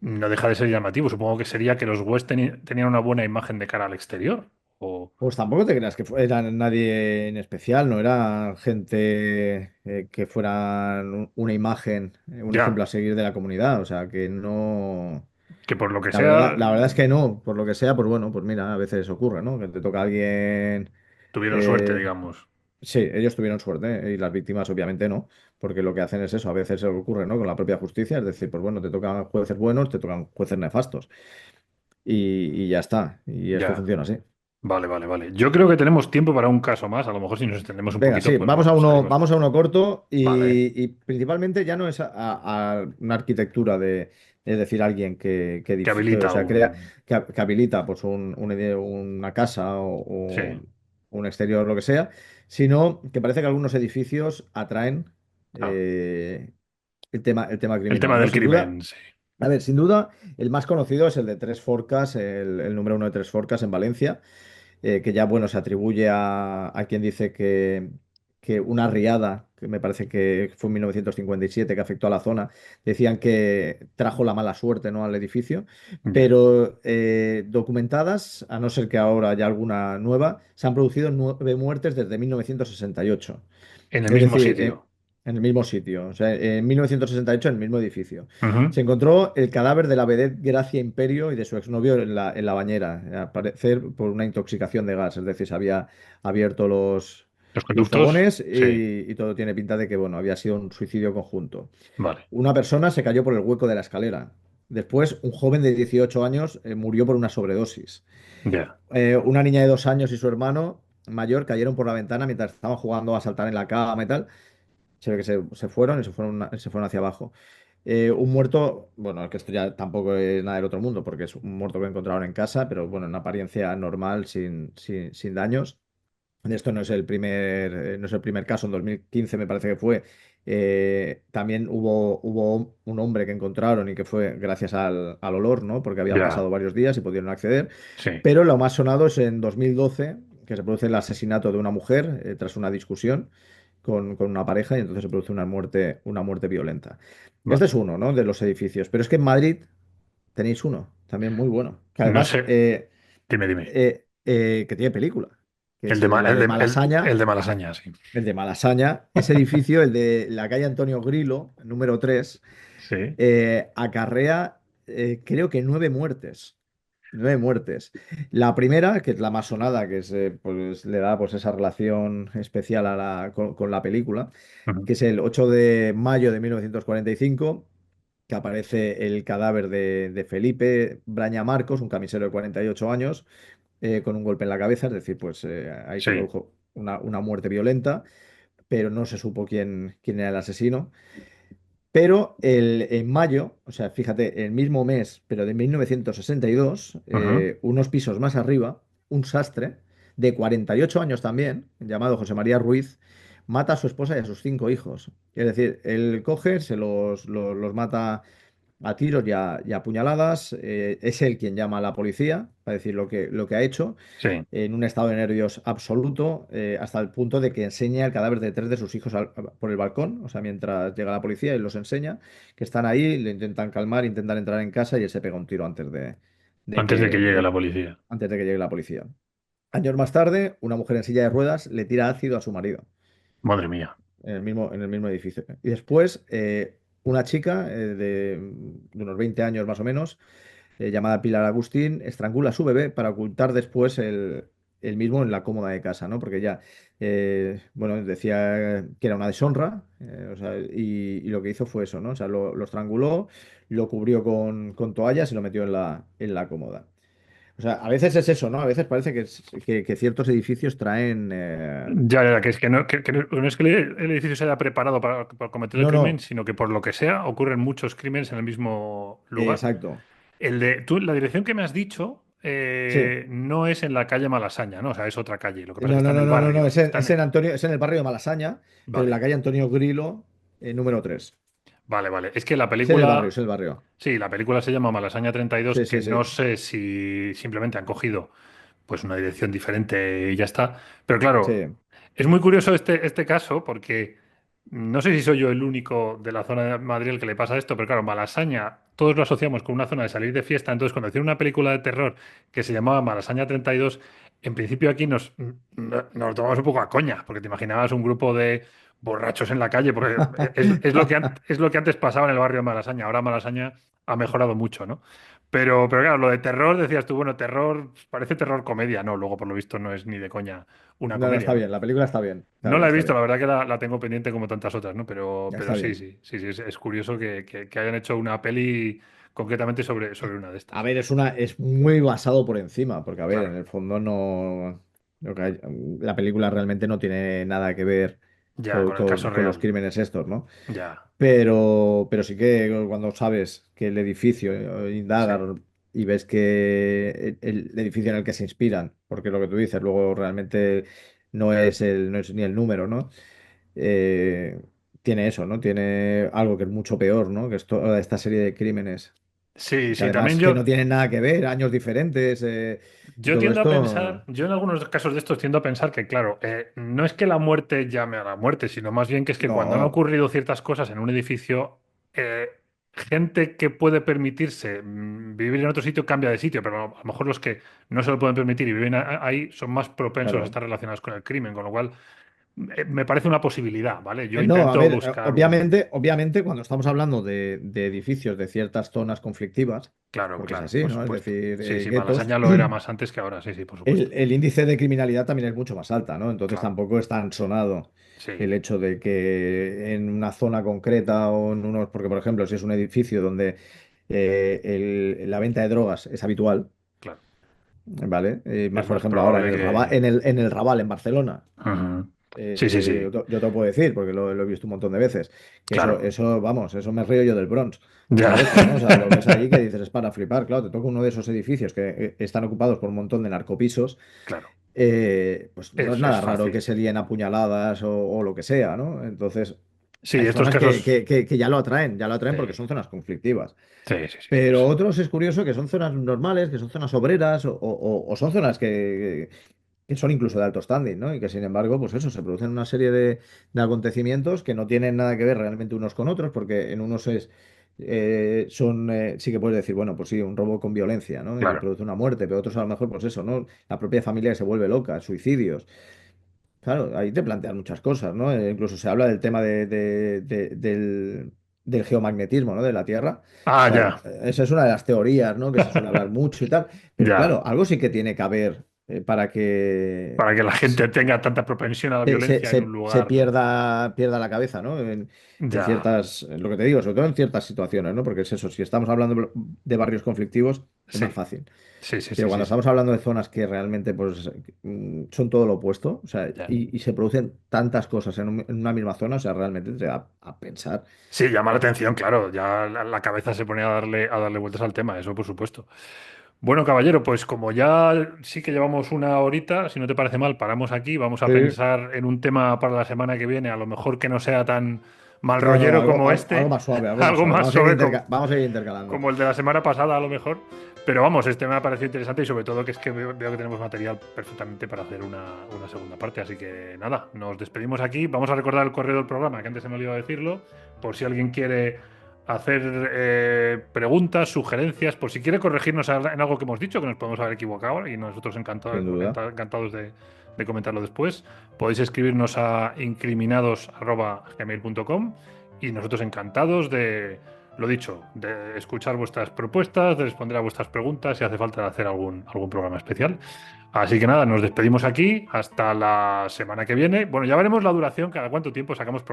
[SPEAKER 1] no deja de ser llamativo. Supongo que sería que los West tenían una buena imagen de cara al exterior. O
[SPEAKER 2] Pues tampoco te creas que fuera nadie en especial, no era gente que fueran una imagen, un ejemplo
[SPEAKER 1] ya,
[SPEAKER 2] a seguir de la comunidad, o sea, que no,
[SPEAKER 1] que por lo que sea,
[SPEAKER 2] la verdad es que no, por lo que sea, pues bueno, pues mira, a veces ocurre, ¿no? Que te toca a alguien,
[SPEAKER 1] tuvieron suerte,
[SPEAKER 2] eh,
[SPEAKER 1] digamos.
[SPEAKER 2] sí, ellos tuvieron suerte y las víctimas obviamente no, porque lo que hacen es eso, a veces ocurre, ¿no? Con la propia justicia, es decir, pues bueno, te tocan jueces buenos, te tocan jueces nefastos y ya está, y esto
[SPEAKER 1] Ya,
[SPEAKER 2] funciona así.
[SPEAKER 1] vale, vale, vale. Yo creo que tenemos tiempo para un caso más. A lo mejor si nos extendemos un
[SPEAKER 2] Venga,
[SPEAKER 1] poquito,
[SPEAKER 2] sí,
[SPEAKER 1] pues bueno, salimos.
[SPEAKER 2] vamos a uno corto
[SPEAKER 1] Vale,
[SPEAKER 2] y principalmente ya no es a una arquitectura es decir, alguien
[SPEAKER 1] que
[SPEAKER 2] o
[SPEAKER 1] habilita
[SPEAKER 2] sea, crea,
[SPEAKER 1] un...
[SPEAKER 2] que habilita pues una casa
[SPEAKER 1] Sí.
[SPEAKER 2] o un exterior, lo que sea, sino que parece que algunos edificios atraen
[SPEAKER 1] Ah,
[SPEAKER 2] eh, el tema
[SPEAKER 1] el
[SPEAKER 2] criminal,
[SPEAKER 1] tema
[SPEAKER 2] ¿no?
[SPEAKER 1] del crimen, sí.
[SPEAKER 2] A ver, sin duda, el más conocido es el de Tres Forcas, el número uno de Tres Forcas en Valencia, que ya, bueno, se atribuye a quien dice que una riada, que me parece que fue en 1957, que afectó a la zona, decían que trajo la mala suerte, ¿no?, al edificio,
[SPEAKER 1] Ya.
[SPEAKER 2] pero documentadas, a no ser que ahora haya alguna nueva, se han producido 9 muertes desde 1968.
[SPEAKER 1] En el
[SPEAKER 2] Es
[SPEAKER 1] mismo
[SPEAKER 2] decir,
[SPEAKER 1] sitio.
[SPEAKER 2] en el mismo sitio, o sea, en 1968 en el mismo edificio.
[SPEAKER 1] Ujú.
[SPEAKER 2] Se encontró el cadáver de la vedette Gracia Imperio y de su exnovio en la bañera, al parecer por una intoxicación de gas, es decir, se había abierto
[SPEAKER 1] Los
[SPEAKER 2] los
[SPEAKER 1] conductos,
[SPEAKER 2] fogones
[SPEAKER 1] sí.
[SPEAKER 2] y todo tiene pinta de que, bueno, había sido un suicidio conjunto.
[SPEAKER 1] Vale.
[SPEAKER 2] Una persona se cayó por el hueco de la escalera. Después, un joven de 18 años murió por una sobredosis.
[SPEAKER 1] Ya.
[SPEAKER 2] Una niña de 2 años y su hermano mayor cayeron por la ventana mientras estaban jugando a saltar en la cama y tal. Se ve que se fueron y se fueron hacia abajo. Un muerto, bueno, que esto ya tampoco es nada del otro mundo, porque es un muerto que encontraron en casa, pero bueno, en apariencia normal, sin daños. Esto no es el primer caso. En 2015 me parece que fue. También hubo un hombre que encontraron y que fue gracias al olor, ¿no? Porque habían
[SPEAKER 1] Ya.
[SPEAKER 2] pasado varios días y pudieron acceder.
[SPEAKER 1] Sí.
[SPEAKER 2] Pero lo más sonado es en 2012, que se produce el asesinato de una mujer tras una discusión con una pareja y entonces se produce una muerte violenta. Este es
[SPEAKER 1] Vale.
[SPEAKER 2] uno, ¿no?, de los edificios. Pero es que en Madrid tenéis uno, también muy bueno, que
[SPEAKER 1] No
[SPEAKER 2] además
[SPEAKER 1] sé. Dime, dime.
[SPEAKER 2] que tiene película, que
[SPEAKER 1] El
[SPEAKER 2] es
[SPEAKER 1] de,
[SPEAKER 2] la de
[SPEAKER 1] el
[SPEAKER 2] Malasaña,
[SPEAKER 1] de Malasaña, sí.
[SPEAKER 2] el de Malasaña. Ese edificio, el de la calle Antonio Grilo, número 3,
[SPEAKER 1] Sí.
[SPEAKER 2] acarrea, creo que 9 muertes. 9 muertes. La primera, que es la más sonada, que pues, le da pues, esa relación especial con la película,
[SPEAKER 1] Ujú.
[SPEAKER 2] que es el 8 de mayo de 1945, que aparece el cadáver de Felipe Braña Marcos, un camisero de 48 años, con un golpe en la cabeza. Es decir, pues ahí se
[SPEAKER 1] Sí.
[SPEAKER 2] produjo una muerte violenta, pero no se supo quién era el asesino. Pero en mayo, o sea, fíjate, el mismo mes, pero de 1962,
[SPEAKER 1] Ujú.
[SPEAKER 2] unos pisos más arriba, un sastre de 48 años también, llamado José María Ruiz, mata a su esposa y a sus 5 hijos. Es decir, él coge, se los mata a tiros y a puñaladas. Es él quien llama a la policía para decir lo que ha hecho,
[SPEAKER 1] Sí.
[SPEAKER 2] en un estado de nervios absoluto, hasta el punto de que enseña el cadáver de 3 de sus hijos por el balcón. O sea, mientras llega la policía y los enseña, que están ahí, le intentan calmar, intentan entrar en casa y él se pega un tiro antes de
[SPEAKER 1] Antes de que
[SPEAKER 2] que,
[SPEAKER 1] llegue
[SPEAKER 2] de-
[SPEAKER 1] la policía.
[SPEAKER 2] antes de que llegue la policía. Años más tarde, una mujer en silla de ruedas le tira ácido a su marido
[SPEAKER 1] Madre mía.
[SPEAKER 2] en el mismo edificio. Y después, una chica de unos 20 años más o menos, llamada Pilar Agustín, estrangula a su bebé para ocultar después el mismo en la cómoda de casa, ¿no? Porque ya, bueno, decía que era una deshonra, o sea, y lo que hizo fue eso, ¿no? O sea, lo estranguló, lo cubrió con toallas y lo metió en la cómoda. O sea, a veces es eso, ¿no? A veces parece que ciertos edificios traen...
[SPEAKER 1] Ya, ya, que es que no es que el edificio se haya preparado para cometer el
[SPEAKER 2] No,
[SPEAKER 1] crimen,
[SPEAKER 2] no,
[SPEAKER 1] sino que por lo que sea ocurren muchos crímenes en el mismo lugar.
[SPEAKER 2] exacto.
[SPEAKER 1] La dirección que me has dicho
[SPEAKER 2] Sí.
[SPEAKER 1] no es en la calle Malasaña, ¿no? O sea, es otra calle. Lo que pasa es que
[SPEAKER 2] No,
[SPEAKER 1] está
[SPEAKER 2] no,
[SPEAKER 1] en
[SPEAKER 2] no,
[SPEAKER 1] el
[SPEAKER 2] no, no, no.
[SPEAKER 1] barrio.
[SPEAKER 2] Es en el barrio de Malasaña, pero en la
[SPEAKER 1] Vale,
[SPEAKER 2] calle Antonio Grilo, número 3.
[SPEAKER 1] vale, vale. Es que la
[SPEAKER 2] Es en el barrio,
[SPEAKER 1] película,
[SPEAKER 2] es el barrio.
[SPEAKER 1] sí, la película se llama Malasaña 32,
[SPEAKER 2] Sí,
[SPEAKER 1] que
[SPEAKER 2] sí, sí.
[SPEAKER 1] no sé si simplemente han cogido pues una dirección diferente y ya está. Pero claro,
[SPEAKER 2] Sí.
[SPEAKER 1] es muy curioso este caso porque no sé si soy yo el único de la zona de Madrid el que le pasa esto, pero claro, Malasaña, todos lo asociamos con una zona de salir de fiesta. Entonces, cuando hicieron una película de terror que se llamaba Malasaña 32, en principio aquí nos lo tomamos un poco a coña, porque te imaginabas un grupo de borrachos en la calle, porque es lo que antes pasaba en el barrio de Malasaña. Ahora Malasaña ha mejorado mucho, ¿no? Pero claro, lo de terror, decías tú, bueno, terror, parece terror comedia, no, luego por lo visto no es ni de coña una
[SPEAKER 2] No, no,
[SPEAKER 1] comedia,
[SPEAKER 2] está
[SPEAKER 1] ¿no?
[SPEAKER 2] bien. La película está bien. Está
[SPEAKER 1] No
[SPEAKER 2] bien,
[SPEAKER 1] la he
[SPEAKER 2] está
[SPEAKER 1] visto, la
[SPEAKER 2] bien.
[SPEAKER 1] verdad que la tengo pendiente como tantas otras, ¿no? Pero
[SPEAKER 2] Está
[SPEAKER 1] sí,
[SPEAKER 2] bien.
[SPEAKER 1] sí, sí, sí, es curioso que hayan hecho una peli concretamente sobre una de
[SPEAKER 2] A
[SPEAKER 1] estas.
[SPEAKER 2] ver, es muy basado por encima, porque a ver, en
[SPEAKER 1] Claro,
[SPEAKER 2] el fondo no. La película realmente no tiene nada que ver
[SPEAKER 1] ya,
[SPEAKER 2] con,
[SPEAKER 1] con el caso
[SPEAKER 2] con los
[SPEAKER 1] real,
[SPEAKER 2] crímenes estos, ¿no?
[SPEAKER 1] ya,
[SPEAKER 2] Pero sí que cuando sabes que el edificio,
[SPEAKER 1] sí,
[SPEAKER 2] indagas y ves que el edificio en el que se inspiran, porque lo que tú dices luego realmente no es ni el número, ¿no? Eh, tiene eso, ¿no? Tiene algo que es mucho peor, ¿no? Que es toda esta serie de crímenes.
[SPEAKER 1] Sí,
[SPEAKER 2] que
[SPEAKER 1] sí, también
[SPEAKER 2] además que no tienen nada que ver, años diferentes, y
[SPEAKER 1] yo
[SPEAKER 2] todo
[SPEAKER 1] tiendo a
[SPEAKER 2] esto.
[SPEAKER 1] pensar, yo en algunos casos de estos tiendo a pensar que, claro, no es que la muerte llame a la muerte, sino más bien que es que cuando han
[SPEAKER 2] No,
[SPEAKER 1] ocurrido ciertas cosas en un edificio, eh, gente que puede permitirse vivir en otro sitio cambia de sitio, pero a lo mejor los que no se lo pueden permitir y viven ahí son más propensos a
[SPEAKER 2] claro.
[SPEAKER 1] estar relacionados con el crimen, con lo cual me parece una posibilidad, ¿vale? Yo
[SPEAKER 2] No, a
[SPEAKER 1] intento
[SPEAKER 2] ver,
[SPEAKER 1] buscar un...
[SPEAKER 2] obviamente cuando estamos hablando de edificios de ciertas zonas conflictivas,
[SPEAKER 1] Claro,
[SPEAKER 2] porque es
[SPEAKER 1] claro,
[SPEAKER 2] así,
[SPEAKER 1] por
[SPEAKER 2] ¿no? Es
[SPEAKER 1] supuesto.
[SPEAKER 2] decir,
[SPEAKER 1] Sí, sí,
[SPEAKER 2] guetos,
[SPEAKER 1] Malasaña lo era más antes que ahora, sí, sí, por supuesto.
[SPEAKER 2] el índice de criminalidad también es mucho más alta, ¿no? Entonces
[SPEAKER 1] Claro,
[SPEAKER 2] tampoco es tan sonado
[SPEAKER 1] sí,
[SPEAKER 2] el hecho de que en una zona concreta o en unos, porque por ejemplo, si es un edificio donde la venta de drogas es habitual,
[SPEAKER 1] claro.
[SPEAKER 2] ¿vale? Más
[SPEAKER 1] Es
[SPEAKER 2] por
[SPEAKER 1] más
[SPEAKER 2] ejemplo ahora en
[SPEAKER 1] probable
[SPEAKER 2] el Raval,
[SPEAKER 1] que...
[SPEAKER 2] en el Raval, en Barcelona.
[SPEAKER 1] Ujú. Sí, sí, sí,
[SPEAKER 2] Yo te lo puedo decir, porque lo he visto un montón de veces, que
[SPEAKER 1] claro.
[SPEAKER 2] vamos, eso me río yo del Bronx
[SPEAKER 1] Ya,
[SPEAKER 2] muchas veces, ¿no? O sea, lo ves ahí que dices, es para flipar, claro, te toca uno de esos edificios que están ocupados por un montón de narcopisos,
[SPEAKER 1] claro.
[SPEAKER 2] pues no es
[SPEAKER 1] Es
[SPEAKER 2] nada raro que
[SPEAKER 1] fácil.
[SPEAKER 2] se líen a puñaladas o lo que sea, ¿no? Entonces,
[SPEAKER 1] Sí,
[SPEAKER 2] hay
[SPEAKER 1] estos
[SPEAKER 2] zonas
[SPEAKER 1] casos...
[SPEAKER 2] que ya lo atraen porque
[SPEAKER 1] Sí,
[SPEAKER 2] son zonas conflictivas.
[SPEAKER 1] sí, sí, sí.
[SPEAKER 2] Pero otros es curioso que son zonas normales, que son zonas obreras o son zonas que son incluso de alto standing, ¿no? Y que sin embargo, pues eso, se producen una serie de acontecimientos que no tienen nada que ver realmente unos con otros, porque en unos sí que puedes decir, bueno, pues sí, un robo con violencia, ¿no? Y
[SPEAKER 1] Claro.
[SPEAKER 2] produce una muerte, pero otros a lo mejor, pues eso, ¿no? La propia familia que se vuelve loca, suicidios. Claro, ahí te plantean muchas cosas, ¿no? Incluso se habla del tema del geomagnetismo, ¿no? De la Tierra.
[SPEAKER 1] Ah,
[SPEAKER 2] Claro,
[SPEAKER 1] ya.
[SPEAKER 2] esa es una de las teorías, ¿no? Que se suele hablar mucho y tal. Pero
[SPEAKER 1] Ya.
[SPEAKER 2] claro, algo sí que tiene que haber para que
[SPEAKER 1] Para que la gente tenga tanta propensión a la violencia en un
[SPEAKER 2] se
[SPEAKER 1] lugar.
[SPEAKER 2] pierda la cabeza, ¿no? En
[SPEAKER 1] Ya.
[SPEAKER 2] ciertas, en lo que te digo, sobre todo en ciertas situaciones, ¿no? Porque es eso, si estamos hablando de barrios conflictivos, es más
[SPEAKER 1] Sí,
[SPEAKER 2] fácil.
[SPEAKER 1] sí, sí,
[SPEAKER 2] Pero
[SPEAKER 1] sí, sí,
[SPEAKER 2] cuando
[SPEAKER 1] sí.
[SPEAKER 2] estamos hablando de zonas que realmente pues, son todo lo opuesto, o sea,
[SPEAKER 1] Ya.
[SPEAKER 2] y se producen tantas cosas en una misma zona, o sea, realmente te da a pensar.
[SPEAKER 1] Sí, llama la atención, claro. Ya la cabeza se pone a darle vueltas al tema, eso por supuesto. Bueno, caballero, pues como ya sí que llevamos una horita, si no te parece mal, paramos aquí. Vamos a
[SPEAKER 2] Sí.
[SPEAKER 1] pensar en un tema para la semana que viene, a lo mejor que no sea tan mal
[SPEAKER 2] No, no,
[SPEAKER 1] rollero como
[SPEAKER 2] algo
[SPEAKER 1] este,
[SPEAKER 2] más suave, algo más
[SPEAKER 1] algo
[SPEAKER 2] suave.
[SPEAKER 1] más suave como,
[SPEAKER 2] Vamos a ir intercalando.
[SPEAKER 1] como el de la semana pasada, a lo mejor. Pero vamos, este me ha parecido interesante y sobre todo que es que veo que tenemos material perfectamente para hacer una segunda parte. Así que nada, nos despedimos aquí. Vamos a recordar el correo del programa, que antes se me olvidó decirlo, por si alguien quiere hacer preguntas, sugerencias, por si quiere corregirnos en algo que hemos dicho, que nos podemos haber equivocado y nosotros
[SPEAKER 2] Sin duda.
[SPEAKER 1] encantados de comentarlo después. Podéis escribirnos a incriminados@gmail.com y nosotros encantados de, lo dicho, de escuchar vuestras propuestas, de responder a vuestras preguntas si hace falta hacer algún programa especial. Así que nada, nos despedimos aquí hasta la semana que viene. Bueno, ya veremos la duración, cada cuánto tiempo sacamos el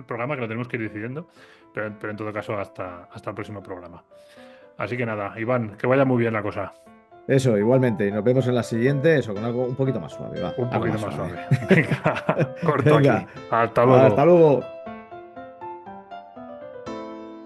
[SPEAKER 1] programa, que lo tenemos que ir decidiendo, pero en todo caso hasta el próximo programa. Así que nada, Iván, que vaya muy bien la cosa.
[SPEAKER 2] Eso, igualmente. Y nos vemos en la siguiente, eso, con algo un poquito más suave, va.
[SPEAKER 1] Un
[SPEAKER 2] Algo
[SPEAKER 1] poquito
[SPEAKER 2] más
[SPEAKER 1] más
[SPEAKER 2] suave.
[SPEAKER 1] suave. Venga, corto
[SPEAKER 2] Venga,
[SPEAKER 1] aquí. Hasta
[SPEAKER 2] hasta
[SPEAKER 1] luego.
[SPEAKER 2] luego.